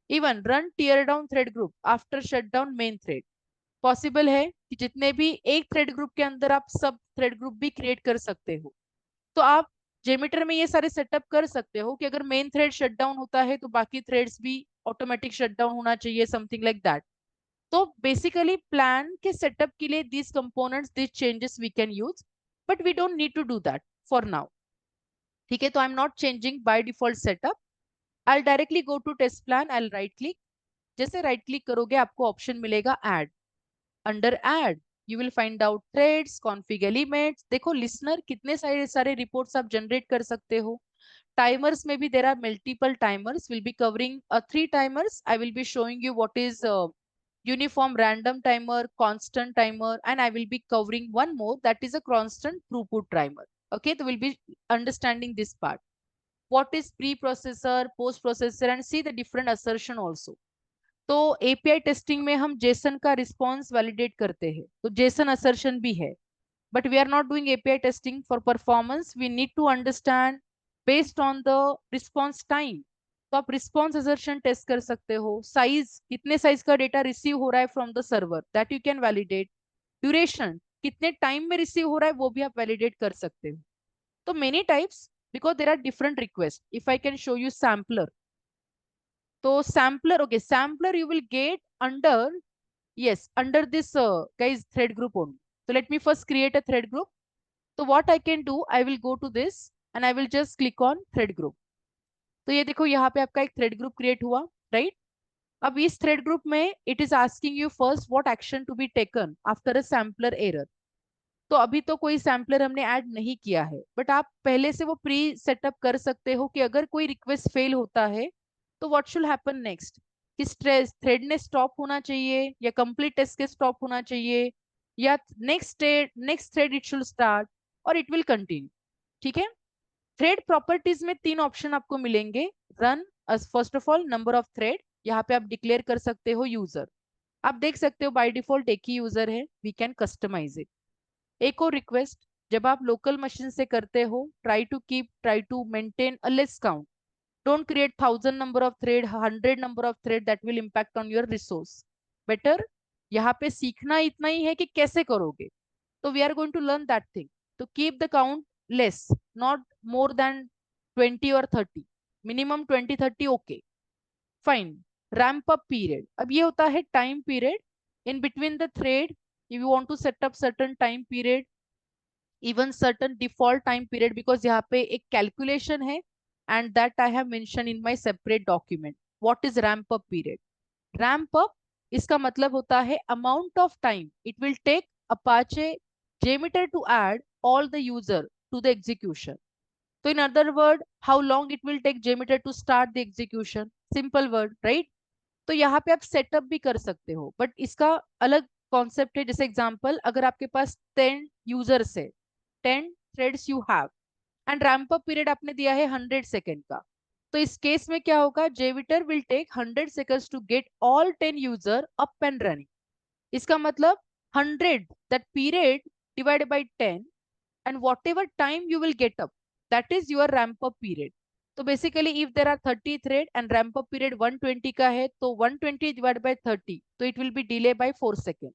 S1: Even run tear down thread group after shut down main thread, possible है कि जितने भी एक थ्रेड ग्रुप के अंदर आप सब थ्रेड ग्रुप भी क्रिएट कर सकते हो. तो आप JMeter में ये सारे सेटअप कर सकते हो कि अगर मेन थ्रेड शट डाउन होता है तो बाकी थ्रेड्स भी ऑटोमेटिक शट डाउन होना चाहिए, समथिंग लाइक दैट. तो बेसिकली प्लान के सेटअप के लिए these components, these changes we can use, but we don't need to do that for now. ठीक है, तो I am not changing by default setup. I directly go to test plan, I right click. जैसे right click करोगे आपको option मिलेगा add. Under add you will find out threads, config elements. देखो listener, कितने सारे सारे रिपोर्ट्स आप generate कर सकते हो. टाइमर्स में भी there are multiple timers. Will be covering 3 timers. I will be showing you what is uniform random timer, constant timer, and I will be covering one more, that is a constant throughput timer. Okay, so we'll be understanding this part. What is pre-processor, post-processor, and see the different assertion also. तो API testing में हम JSON का response validate करते हैं, तो JSON assertion भी है. But we are not doing API testing for performance. We need to understand based on the response time. तो आप रिस्पॉन्स असर्शन टेस्ट कर सकते हो. साइज, कितने साइज का डेटा रिसीव हो रहा है from the server, that you can validate. Duration, कितने टाइम में रिसीव हो रहा है वो भी आप वैलिडेट कर सकते हो. तो many types, because there are different request. If I can show you sampler, तो sampler, okay, sampler you will get under, yes, under this guys thread group only. So let me first create a thread group. So what I can do, I will go to this and I will just click on thread group. तो ये देखो यहाँ पे आपका एक thread group create हुआ, right? अब इस थ्रेड ग्रुप में it is asking you first what action to be taken after a sampler error. तो अभी तो कोई सैम्पलर हमने ऐड नहीं किया है, बट आप पहले से वो प्री सेटअप कर सकते हो कि अगर कोई रिक्वेस्ट फेल होता है तो व्हाट शुड हैपन नेक्स्ट. किस थ्रेड ने स्टॉप होना चाहिए, या कंप्लीट टेस्ट के स्टॉप होना चाहिए, या next thread it should start, और इट विल कंटिन्यू. ठीक है. थ्रेड प्रॉपर्टीज में 3 ऑप्शन आपको मिलेंगे. Run, first of all number of thread, यहाँ पे आप डिक्लेयर कर सकते हो यूजर. आप देख सकते हो बाय डिफॉल्ट एक ही यूजर है, वी कैन कस्टमाइज इट. एक और रिक्वेस्ट, जब आप लोकल मशीन से करते हो, try to maintain a less count. Don't create 1000 number of thread, 100 number of thread, that will impact on your resource. Better यहाँ पे सीखना इतना ही है कि कैसे करोगे. तो we are going to learn that thing. तो keep the count less, not more than 20 or 30, minimum 20-30. okay, fine. Ramp up period, अब ये होता है time period in between the thread. If you want to set up certain time period, even certain default time period, because यहाँ पे एक calculation है and that I have mentioned in my separate document. What is ramp up period? Ramp up इसका मतलब होता है amount of time it will take Apache JMeter to add all the user to the execution. So in other word, how long it will take JMeter to start the execution? Simple word, right? तो यहाँ पे आप setup भी कर सकते हो, but इसका अलग कॉन्सेप्ट है. जैसे एग्जांपल, अगर आपके पास 10 यूजर्स है, 10 threads you have, and ramp up period आपने दिया है 100 सेकेंड का, तो इस केस में क्या होगा, JMeter will take 100 seconds to get all 10 user up and running. इसका मतलब 100 that period divided by 10 and whatever time you will get up, that is your ramp up period. तो basically if there are 30 thread and ramp up period 120 का है, तो 120 divided by 30, तो it will be delay by 4 second.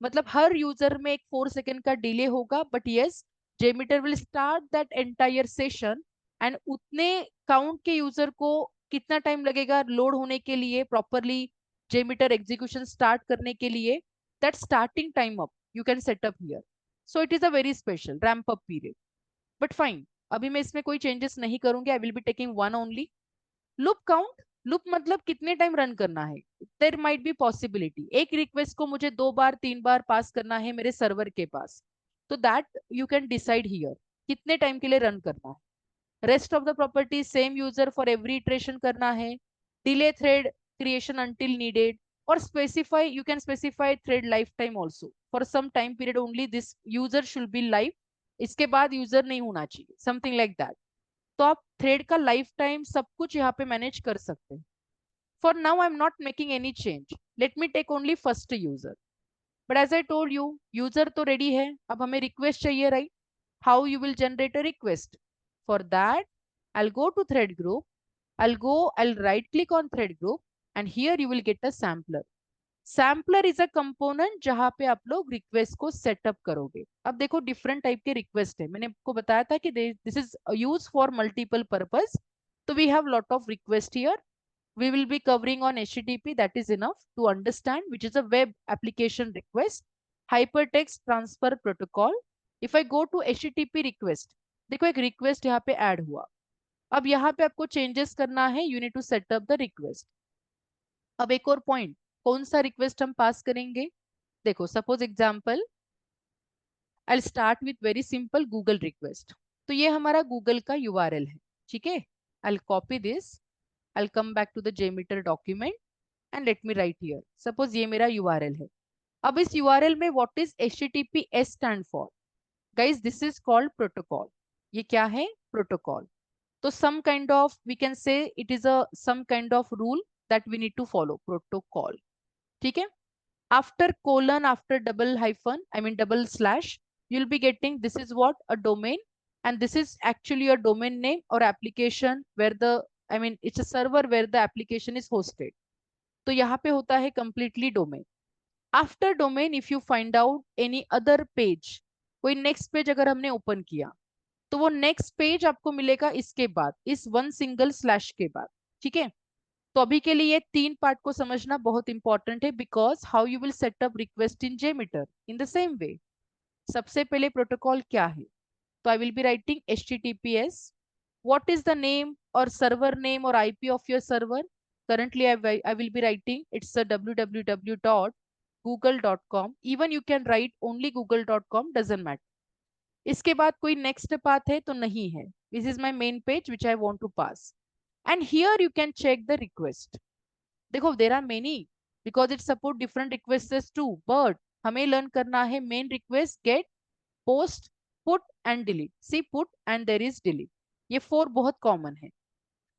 S1: मतलब हर user में एक 4 second का delay होगा, but yes, JMeter will start that entire session and उतने काउंट के यूजर को कितना टाइम लगेगा लोड होने के लिए, प्रॉपरली JMeter एग्जीक्यूशन स्टार्ट करने के लिए, that starting time up you can set up here. So it is a very special ramp up period. But fine, अभी मैं इसमें कोई चेंजेस नहीं करूंगी. I will be taking one only. Loop count, loop मतलब कितने टाइम रन करना है. There might be possibility एक रिक्वेस्ट को मुझे 2 बार 3 बार पास करना है मेरे सर्वर के पास, तो that you can decide here कितने टाइम के लिए रन करना है. Rest of the property same user for every iteration करना है. Delay thread creation until needed, or specify, you can specify thread lifetime also. For some time period only this user should be live, इसके बाद user नहीं होना चाहिए, something like that. तो आप thread का लाइफ टाइम सब कुछ यहाँ पे मैनेज कर सकते हैं. For now I am not making any change. Let me take only first user. But as I told you, user तो रेडी है, अब हमें रिक्वेस्ट चाहिए, right? How you will generate a request? For that I'll go to thread group, I'll right click on thread group, and here you will get a sampler. Sampler is a component जहां पे आप लोग request को setup करोगे. अब देखो different type के request है, मैंने आपको बताया था कि this is use for multiple purpose. तो we have lot of request here. We will be covering on HTTP, that is enough to understand, which is a web application request, hypertext transfer protocol. If I go to HTTP request, देखो एक request यहाँ पे add हुआ. अब यहाँ पे आपको changes करना है, you need to set up the request. अब एक और पॉइंट, कौन सा रिक्वेस्ट हम पास करेंगे? देखो suppose example, I start with very simple Google request. तो ये हमारा गूगल का URL है, ठीक है. I copy this, I come back to the JMeter document and let me write here. Suppose ये मेरा URL है. अब इस URL में what is HTTPS stand for? Guys this is called protocol. ये क्या है? प्रोटोकॉल. तो some kind of, we can say it is a some kind of rule that we need to follow, protocol. ठीक है. After colon, after double hyphen, I mean double slash, you'll be getting, this is what, a domain, and this is actually a domain name or application where the, I mean it's a server where the application is hosted. तो यहाँ पे होता है completely domain. After domain, if you find out any other page, कोई next page अगर हमने open किया, तो वो नेक्स्ट पेज आपको मिलेगा इसके बाद, इस वन सिंगल स्लैश के बाद. ठीक है. तो अभी के लिए ये 3 पार्ट को समझना बहुत इंपॉर्टेंट है, because how you will set up request in JMeter in the same way. सबसे पहले प्रोटोकॉल क्या है? तो I will be writing HTTPS. What is the name और सर्वर नेम और IP of your server? currently I will be writing it's a www.google.com. even you can write only google.com, doesn't matter. इसके बाद कोई next path है तो नहीं है. This is my main page which I want to pass, and here you can check the request. देखो there are many, because it support different requests too, but हमें learn करना है main request, get, post, put and delete. See put and there is delete, ये 4 बहुत common है.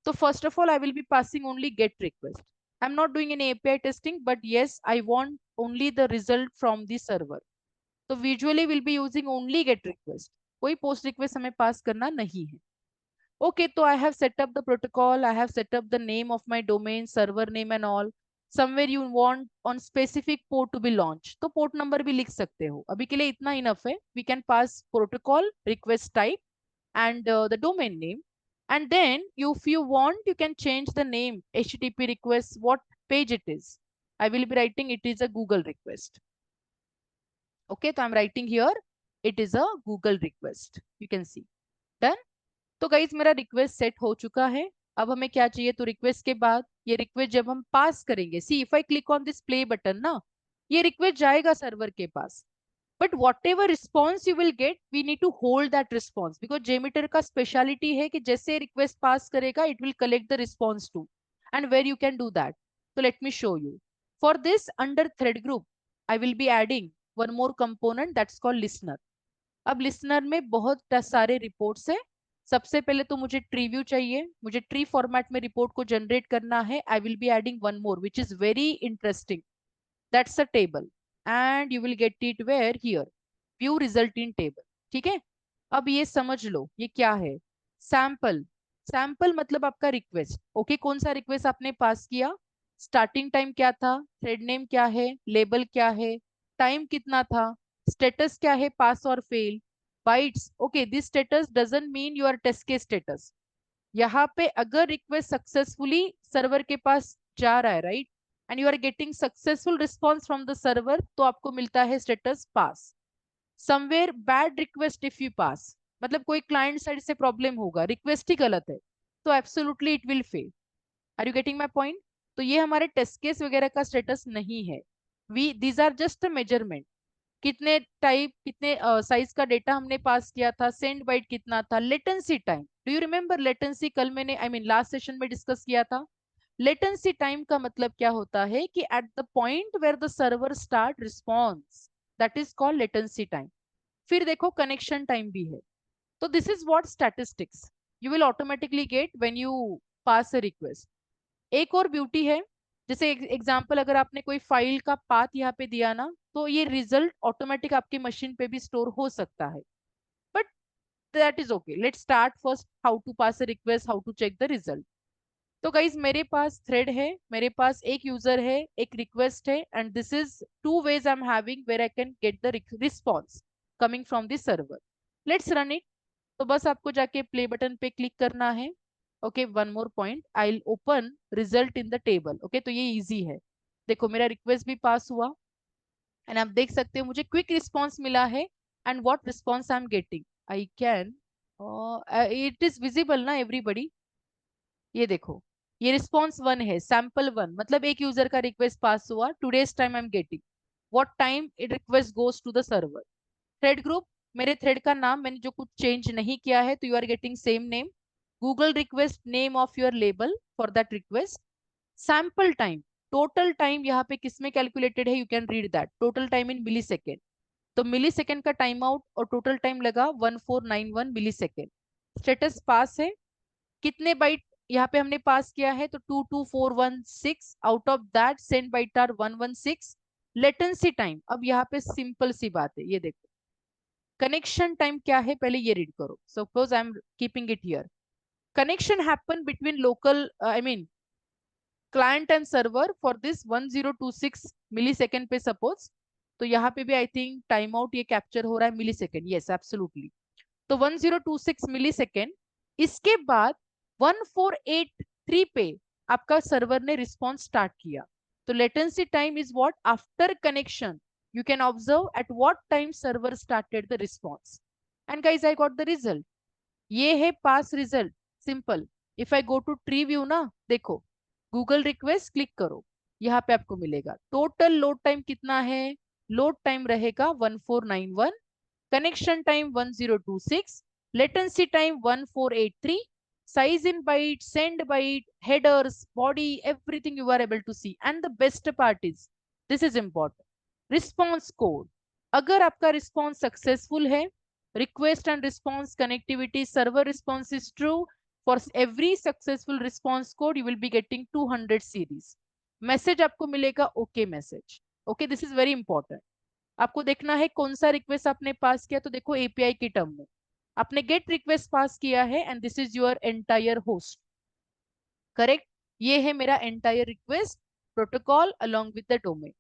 S1: तो first of all I will be passing only get request. I am not doing any API testing, but yes I want only the result from the server. तो visually will be using only get request, कोई post request हमें pass करना नहीं है. Okay, तो I have set up the protocol, I have set up the name of my domain, server name and all. Somewhere you want on specific port to be launch, तो port number भी लिख सकते हो. अभी के लिए इतना इनफ है. We can pass protocol, request type and the domain name, and then if you want you can change the name HTTP request, what page it is. I will be writing it is a Google request. Okay, so I'm writing here it is a Google request. You can see. Done? तो guys मेरा request set हो चुका है. अब हमें क्या चाहिए, तो रिक्वेस्ट के बाद ये रिक्वेस्ट जब हम पास करेंगे, see if I click on this play button ना, ये रिक्वेस्ट जाएगा सर्वर के पास. But whatever response you will get, we need to hold that response, because JMeter का स्पेशलिटी है कि जैसे रिक्वेस्ट पास करेगा it will collect the response too. And where you can do that, तो let me show you. For this under thread group I will be adding one more component that's called listener. अब listener में बहुत सारे reports है. सबसे पहले तो मुझे ट्री व्यू चाहिए, मुझे ट्री फॉर्मेट में रिपोर्ट को जनरेट करना है. I will be adding one more which is very interesting, that's a table and you will get it where here, view result in table. ठीक है, अब ये समझ लो ये क्या है. सैंपल. सैंपल मतलब आपका रिक्वेस्ट. ओके, कौन सा रिक्वेस्ट आपने पास किया, स्टार्टिंग टाइम क्या था, थ्रेड नेम क्या है, लेबल क्या है, टाइम कितना था, स्टेटस क्या है, पास और fail, bytes. Okay, this status doesn't mean your test के स्टेटस. यहाँ पे अगर रिक्वेस्ट सक्सेसफुली सर्वर के पास जा रहा है, right, and you are getting successful response from the server, तो आपको मिलता है status pass. Somewhere bad request if you pass, मतलब कोई क्लाइंट साइड से प्रॉब्लम होगा, रिक्वेस्ट ही गलत है, तो absolutely it will fail. Are you getting my point? तो ये हमारे टेस्ट केस वगैरह का स्टेटस नहीं है. We these are just a measurement. कितने टाइप, कितने साइज का डेटा हमने पास किया था, सेंड बाइट कितना था, latency time. Do you remember latency? कल मैंने लास्ट सेशन में डिस्कस किया था. लेटेंसी टाइम का मतलब क्या होता है कि at the point where the server start response, that is called latency time. फिर देखो कनेक्शन टाइम भी है. तो this is what statistics you will automatically get when you pass a request. एक और ब्यूटी है, जैसे एग्जांपल अगर आपने कोई फाइल का पाथ यहाँ पे दिया ना, तो ये रिजल्ट ऑटोमेटिक आपकी मशीन पे भी स्टोर हो सकता है. But that is okay. Let's start first how to pass a request, how to check the result. तो गाइज मेरे पास थ्रेड है, मेरे पास एक यूजर है, एक रिक्वेस्ट है, and this is two ways I am having where I can get the response coming from this server. Let's run it. तो बस आपको जाके प्ले बटन पे क्लिक करना है. Okay, one more point, I will open result in the table. Okay, तो ये easy है. देखो मेरा रिक्वेस्ट भी पास हुआ एंड आप देख सकते हो मुझे क्विक रिस्पॉन्स मिला है. And what response I am getting, I can, it is visible ना एवरीबडी. ये देखो, ये रिस्पॉन्स 1 है, सैंपल 1, मतलब एक यूजर का रिक्वेस्ट पास हुआ. Today's time I am getting, what time it request goes to the server. Thread group, मेरे थ्रेड का नाम मैंने जो कुछ चेंज नहीं किया है, तो you are getting same name. Google request, name of your label for that request. Sample time, total time यहाँ पे किसमें कैलकुलेटेड है, you can read that, total time in millisecond. तो मिली सेकेंड का टाइम आउट और total time लगा 1491 मिली second. Status पास है. कितने बाइट यहाँ पे हमने पास किया है, तो 22416, out of that send byte are 116. Latency time, अब यहाँ पे सिंपल सी बात है, ये देखो. कनेक्शन टाइम क्या है, पहले ये रीड करो. Suppose I am keeping it here. Connection happen between local, client and server for this 1026 millisecond पे सपोज. तो यहाँ पे भी आई थिंक टाइम आउट ये कैप्चर हो रहा है मिली सेकेंड. Yes absolutely. तो 1026 मिली सेकेंड. इसके बाद 1483 पे आपका सर्वर ने रिस्पॉन्स स्टार्ट किया. तो latency time is what, after connection you can observe at what time server started the response. And guys, I got the result. ये है pass result, simple. If I go to tree view ना, देखो Google request click करो, यहाँ पे आपको मिलेगा total load time कितना है. लोड टाइम रहेगा 1491, connection time 1026, latency time 1483, size in byte, send byte, headers, body, everything you are able to see. And the best part is, this is important, response code. अगर आपका response successful है, request and response connectivity server response is true, for every successful response code you will be getting 200 series. Message आपको मिलेगा okay message. Okay, this is very important. आपको देखना है कौन सा रिक्वेस्ट आपने पास किया. तो देखो एपीआई की टर्म में आपने गेट रिक्वेस्ट पास किया है and this is your entire host. Correct, ये है मेरा entire request protocol along with the domain.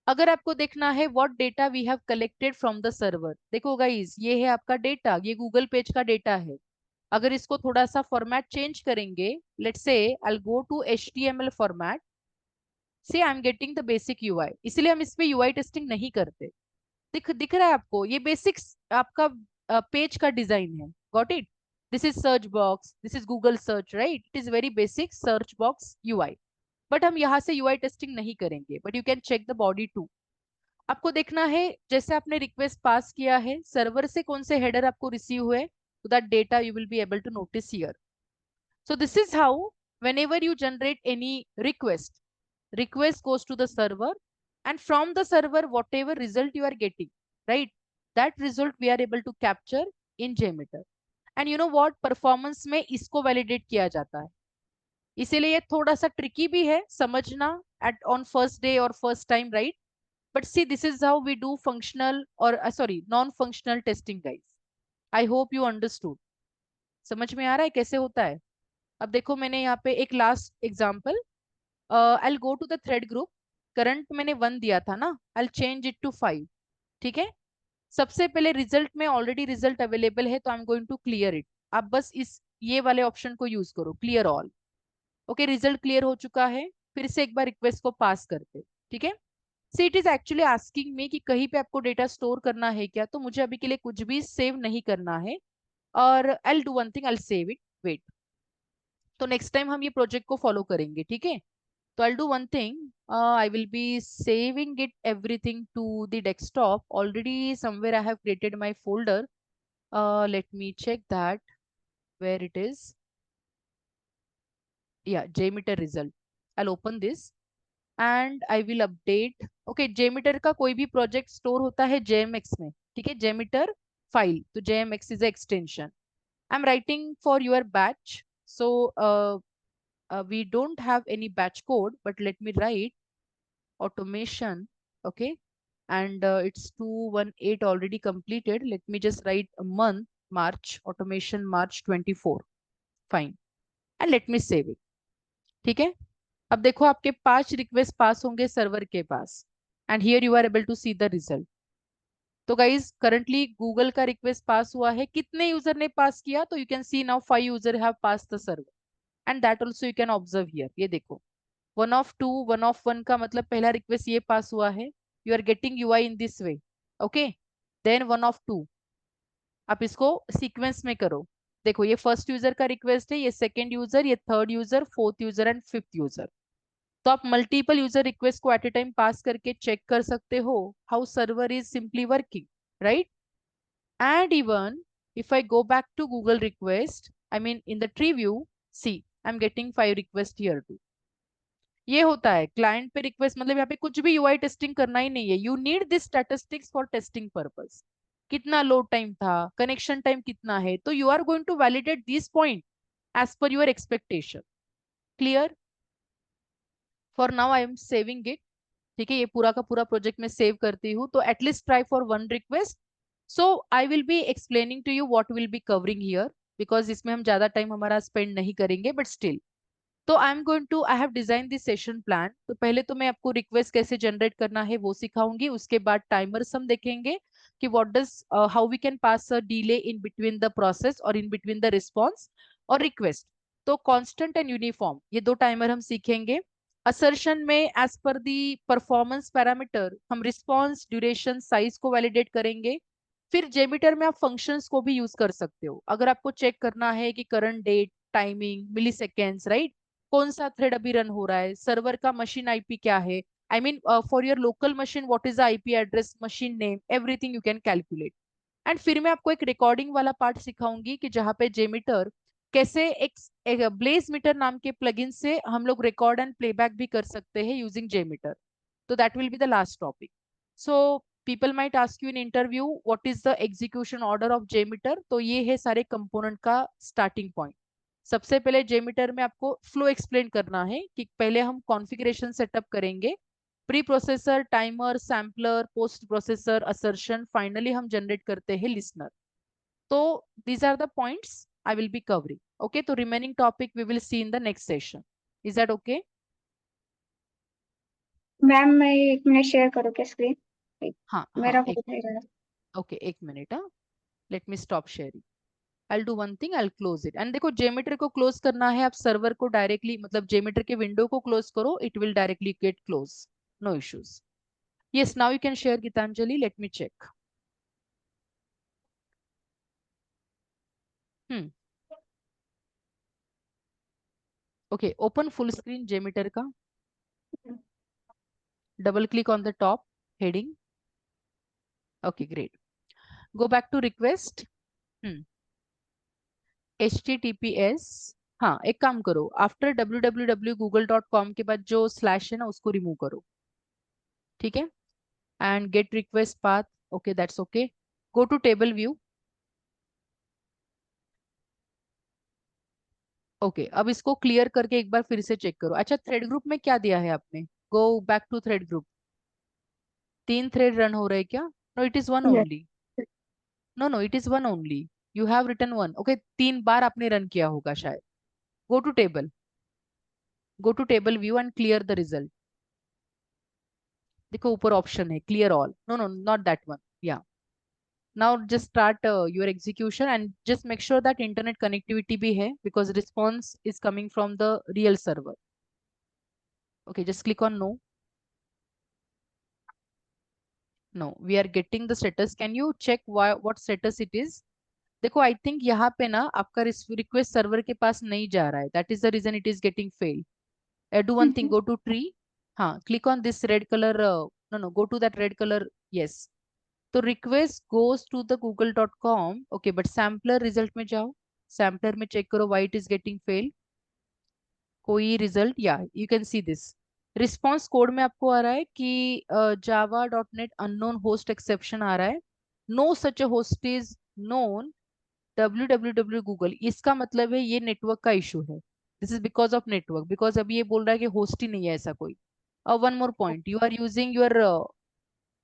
S1: अगर आपको देखना है what data we have collected from the server, देखो गाइस ये है आपका डेटा, ये गूगल पेज का डेटा है. अगर इसको थोड़ा सा फॉर्मेट चेंज करेंगे, let's say I will go to HTML format. Say I am getting the basic UI, इसलिए हम इस पे UI टेस्टिंग नहीं करते. दिख रहा है आपको? ये बेसिक्स आपका पेज का डिजाइन है. Got it? This is search box, this is Google search, right? It is very basic search box UI. But हम यहाँ से यूआई टेस्टिंग नहीं करेंगे, but you can check the body too. आपको देखना है जैसे आपने रिक्वेस्ट पास किया है, सर्वर से कौन से हेडर आपको रिसीव हुए, so that data you will be able to notice here. So this is how whenever you generate any request goes to the server, and from the server whatever result you are getting, right, that result we are able to capture in JMeter. And you know what, performance में इसको validate किया जाता है. इसीलिए ये थोड़ा सा tricky भी है समझना एट ऑन फर्स्ट डे और first time, right? But see, this is how we do functional or sorry, non-functional testing, guys. I hope you understood. समझ में आ रहा है कैसे होता है? अब देखो मैंने यहाँ पे एक last example. I'll go to the thread group. Current मैंने 1 दिया था ना, I'll change it to 5. ठीक है? सबसे पहले रिजल्ट में ऑलरेडी रिजल्ट अवेलेबल है, तो I am going to clear it. आप बस इस ये वाले ऑप्शन को यूज करो, clear all. Okay, result clear हो चुका है. फिर से एक बार रिक्वेस्ट को पास करते. ठीक है? See it is actually asking me कि कहीं पे आपको डेटा स्टोर करना है क्या, तो मुझे अभी के लिए कुछ भी सेव नहीं करना है. और I do one thing, I save it. Wait, तो नेक्स्ट टाइम हम ये प्रोजेक्ट को फॉलो करेंगे. ठीक है? तो I do one thing, I will be saving it everything to the desktop. Already somewhere I have created my folder. Let me check that where it is. या JMeter result. I'll open this and I will update. Okay, JMeter का कोई भी project store होता है JMX में. ठीक है? JMeter file, तो JMX is a extension. I'm writing for your batch, so we don't have any batch code, but let me write automation. Okay, and it's 218 already completed. Let me just write a month, March, automation March 24. Fine, and let me save it. ठीक है? अब देखो आपके 5 request पास होंगे server के पास, and here you are able to see the result. तो guys currently Google का रिक्वेस्ट पास हुआ है. कितने यूजर ने पास किया? तो you can see now 5 user have pass the server, and that also you can observe here. ये देखो 1 of 2, 1 of 1 का मतलब पहला रिक्वेस्ट ये पास हुआ है. You are getting UI in this way. Okay, then 1 of 2. आप इसको सीक्वेंस में करो. देखो ये फर्स्ट यूजर का रिक्वेस्ट है, ये सेकेंड यूजर, ये third user, fourth user and fifth user. तो आप मल्टीपल यूजर रिक्वेस्ट को एट ए टाइम पास करके चेक कर सकते हो how server is simply working, right? And even if I go back to Google request, I mean in the tree view, see I am getting 5 request here too. ये होता है client पे request, मतलब यहाँ पे कुछ भी यूआई टेस्टिंग करना ही नहीं है. You need this statistics for testing purpose. कितना लोड टाइम था, कनेक्शन टाइम कितना है, तो you are going to validate this point as per your expectation. Clear? For now I am saving it. ठीक है? ये पूरा का पूरा प्रोजेक्ट में सेव करती हूँ. तो at least try for 1 request. So I will be explaining to you what will be covering here, because इसमें हम ज्यादा टाइम हमारा स्पेंड नहीं करेंगे, बट स्टिल. तो I have design this session plan. तो पहले तो मैं आपको रिक्वेस्ट कैसे जनरेट करना है वो सिखाऊंगी. उसके बाद टाइमर्स हम देखेंगे कि what does how we can pass a delay in between the process और इन बिटवीन द रिस्पॉन्स और रिक्वेस्ट. तो कांस्टेंट एंड यूनिफॉर्म, ये 2 टाइमर हम सीखेंगे. असर्शन में as per the performance parameter हम रिस्पॉन्स, ड्यूरेशन, साइज को वैलिडेट करेंगे. फिर JMeter में आप फंक्शंस को भी यूज कर सकते हो अगर आपको चेक करना है कि करंट डेट, टाइमिंग, मिली सेकेंड्स, राइट? कौन सा थ्रेड अभी रन हो रहा है, सर्वर का मशीन आईपी क्या है, I mean for your local machine what is the IP address, machine name, everything you can calculate. And फिर मैं आपको एक रिकॉर्डिंग वाला पार्ट सिखाऊंगी कि जहाँ पे JMeter कैसे एक ब्लेज मीटर नाम के प्लगइन से हम लोग रिकॉर्ड एंड प्लेबैक भी कर सकते हैं यूजिंग JMeter. तो that will be the last topic. So people might ask you in interview what is the execution order of JMeter. तो ये है सारे कंपोनेंट का स्टार्टिंग पॉइंट. सबसे पहले JMeter में आपको फ्लो एक्सप्लेन करना है कि पहले हम कॉन्फ़िगरेशन सेटअप करेंगे, pre processor, timer, sampler, post processor, assertion, finally हम जनरेट करते हैं लिसनर. तो these are the points I will be covering. Okay, तो remaining topic we will see in the next session. Is that okay?
S4: Ma'am मैं 1 minute share करूँ क्या screen?
S1: हाँ
S4: मेरा
S1: हाँ,
S4: हो जाएगा.
S1: Okay, 1 minute. हाँ, let me stop sharing. I'll do one thing, I'll close it. And देखो JMeter को क्लोज करना है, आप सर्वर को डायरेक्टली, मतलब JMeter के विंडो को क्लोज करो, it will directly get close, no issues. Yes, now you can share, Gitanjali. Let me check. Okay, open full screen JMeter ka. Double click on the top heading. Okay, great. Go back to request. HTTPS. हाँ, एक काम करो, after www.google.com के बाद जो slash है ना उसको रिमूव करो, ठीक है? And get request path. Okay, that's okay. Go to table view. Okay, अब इसको क्लियर करके एक बार फिर से चेक करो. अच्छा, थ्रेड ग्रुप में क्या दिया है आपने? Go back to thread group. 3 thread run हो रहे क्या? No, it is one
S4: Yes.
S1: Only. No, it is one only. You have written one. Okay, 3 बार आपने रन किया होगा शायद. Go to table. Go to table view and clear the result. देखो ऊपर ऑप्शन है clear all. No, not that one. Yeah, now just start your execution and just make sure that internet connectivity bhi hai, because response is coming from the real server. Okay, just click on no. No, we are getting the status. Can you check why what status it is? देखो, I think यहाँ पे ना आपका request server के पास नहीं जा रहा है. That is the reason it is getting failed. Do one thing, go to tree. हाँ, click on this red color. No, go to that red color. Yes. तो request goes to the google.com. Okay, but sampler result में जाओ. Sampler में check करो, why it is getting fail. कोई result? Yeah, you can see this. Response code में आपको आ रहा है कि java.net अननोन होस्ट एक्सेप्शन आ रहा है. No such a host is known. www Google. इसका मतलब है ये नेटवर्क का इशू है. This is because of network, because अभी ये बोल रहा है कि होस्ट ही नहीं है ऐसा कोई. One more point, you are using your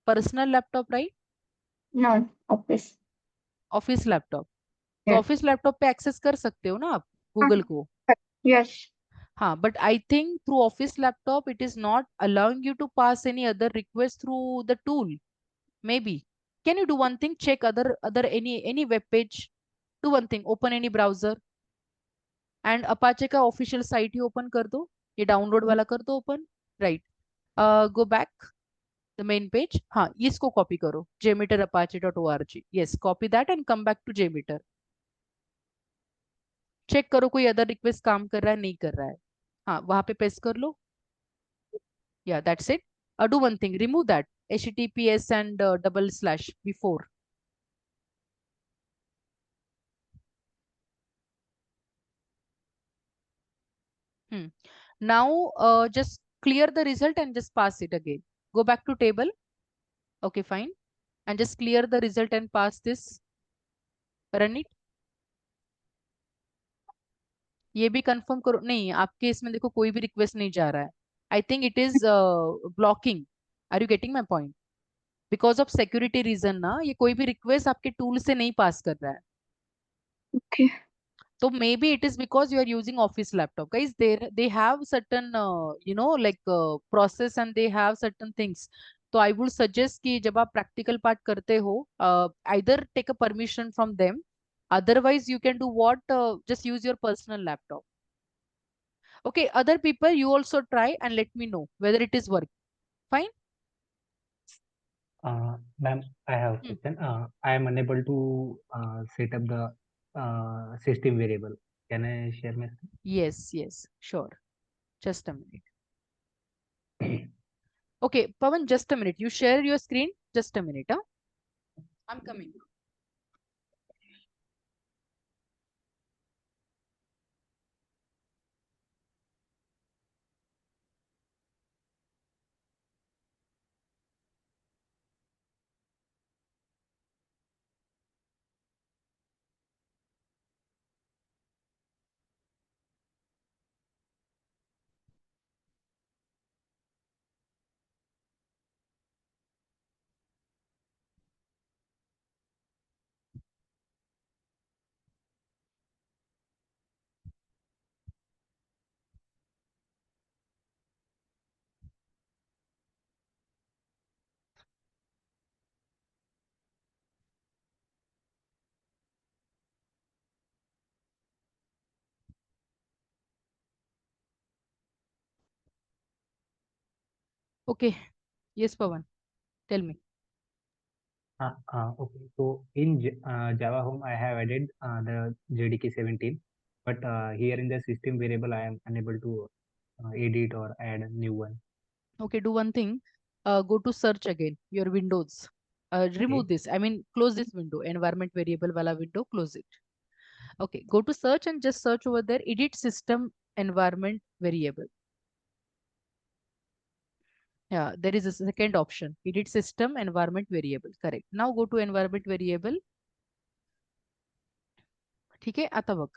S1: personal laptop, right?
S4: No, office.
S1: Office laptop. तो
S4: Yes.
S1: ऑफिस लैपटॉप पे एक्सेस कर सकते हो ना आप गूगल को.
S4: Yes.
S1: हाँ, but I think through office laptop it is not allowing you to pass any other request through the tool. Maybe. Can you do one thing, check other any web page. Do one thing, open any browser and Apache का official site ही open कर दो. ये download वाला कर दो open. Right. Go back the main page. हाँ, इसको कॉपी करो, jmeter.apache.org. Yes, copy that and come back to jmeter. Check करो कोई अदर रिक्वेस्ट काम कर रहा है नहीं कर रहा है. हाँ, वहां पे पेस्ट कर लो. या, that's it. Do one thing, remove that https and double slash before. Now just clear the result and just pass it again. Go back to table. Okay, fine. And just clear the result and pass this. Run it. ये भी confirm करो. नहीं, आपके इसमें देखो कोई भी request नहीं जा रहा है. I think it is blocking. Are you getting my point? Because of security reason ना, ये कोई भी रिक्वेस्ट आपके टूल से नहीं पास कर रहा है.
S4: Okay.
S1: So maybe it is because you are using office laptop. Guys, they have certain like process and they have certain things. So I would suggest कि जब आप practical part करते हो, either take a permission from them. Otherwise, you can do what? Just use your personal laptop. Okay, other people, you also try and let me know whether it is working. Fine.
S2: Ma'am, I have a
S1: Hmm.
S2: question. I am unable to set up the system variable. Can I share my screen?
S1: Yes, sure. Just a minute. Okay, Pawan, just a minute. You share your screen. Just a minute. Huh? I'm coming. Okay. Yes, Pawan. Tell me.
S2: Okay. So in Java Home, I have added the JDK 17, but here in the system variable, I am unable to edit or add a new one.
S1: Okay, do one thing. Go to search again, your windows. Remove
S2: Okay.
S1: this. I mean, close this window. Environment variable wala window, close it. Okay, go to search and just search over there. Edit system environment variable. Yeah, there is a second option. Edit system environment variable. Correct. Now go to environment variable. ठीक है, आता बघ.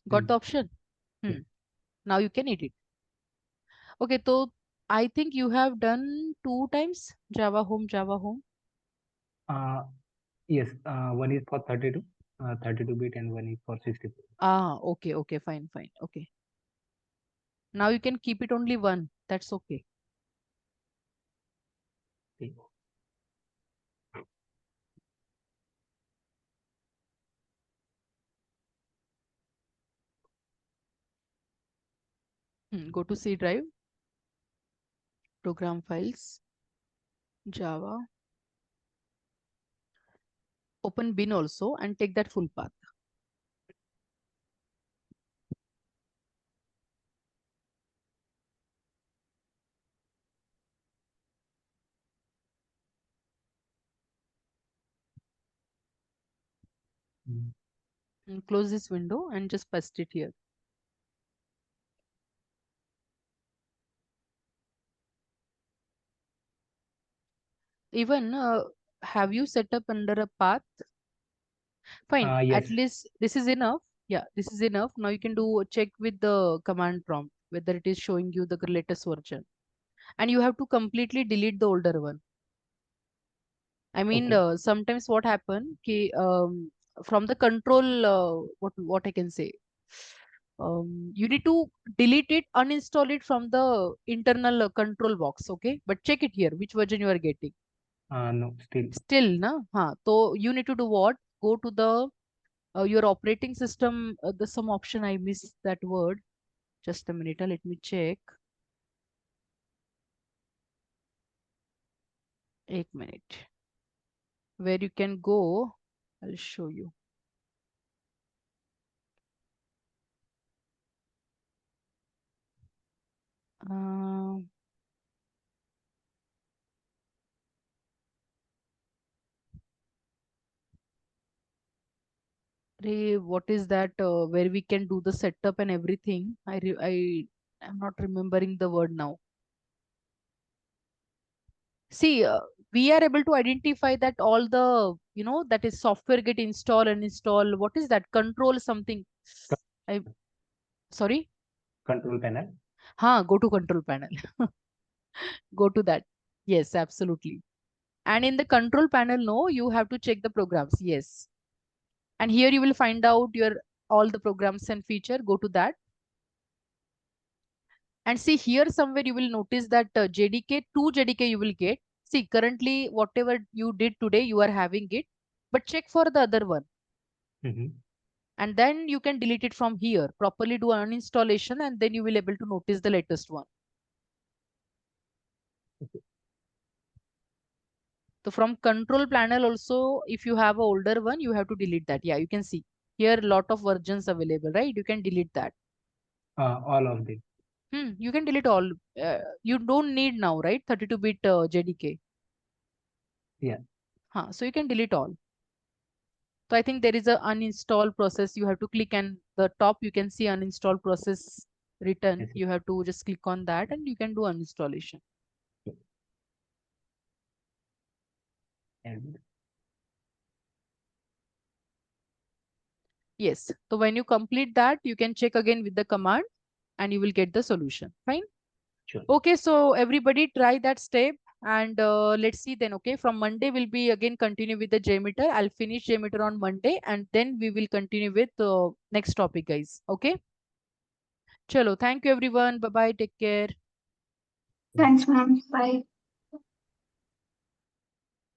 S1: Got the option?
S2: Yeah.
S1: Now you can edit. Okay, so I think you have done 2 times Java Home, Java Home.
S2: Yes, one is for 32-bit, and one is for 64.
S1: Okay, fine. Okay. Now you can keep it only one. That's okay.
S2: Okay.
S1: Go to C drive, program files, Java. Open bin also and take that full path. Close this window and just paste it here. Even have you set up under a path? Fine,
S2: Yes.
S1: at least this is enough. Yeah, this is enough. Now you can do a check with the command prompt whether it is showing you the latest version. And you have to completely delete the older one. I mean,
S2: Okay.
S1: sometimes what happen, from the control, what I can say, you need to delete it, uninstall it from the internal control box. Okay, but check it here, which version you are getting.
S2: No, still.
S1: Still, na? So you need to do what? Go to the your operating system. There's some option I missed that word. Just a minute. Let me check. 1 minute. Where you can go, I'll show you. What is that where we can do the setup and everything? I am not remembering the word now. See, we are able to identify that all the that is software get install and install. What is that? Control something. I sorry.
S2: Control panel.
S1: Go to control panel. Go to that. Yes, absolutely. And in the control panel, no, you have to check the programs. Yes. And here you will find out your all the programs and feature. Go to that. And see here somewhere you will notice that JDK, 2 JDK you will get. See, currently whatever you did today, you are having it. But check for the other one. And then you can delete it from here. Properly do an uninstallation and then you will able to notice the latest one.
S2: Okay.
S1: So from control panel also, if you have a older one, you have to delete that. Yeah, you can see here a lot of versions available, right? You can delete that.
S2: All of them.
S1: You can delete all. You don't need now, right? 32-bit JDK.
S2: Yeah.
S1: So you can delete all. So I think there is a uninstall process. You have to click and the top you can see uninstall process written.
S2: Yes.
S1: You have to just click on that and you can do uninstallation.
S2: And
S1: Yes. So when you complete that, you can check again with the command and you will get the solution. Fine.
S2: sure.
S1: Okay. So everybody try that step and let's see then. Okay. From Monday, we'll be again continue with the JMeter. I'll finish JMeter on Monday and then we will continue with next topic, guys. Okay. Chalo. Thank you, everyone. Bye-bye. Take care.
S4: Thanks, ma'am. Bye.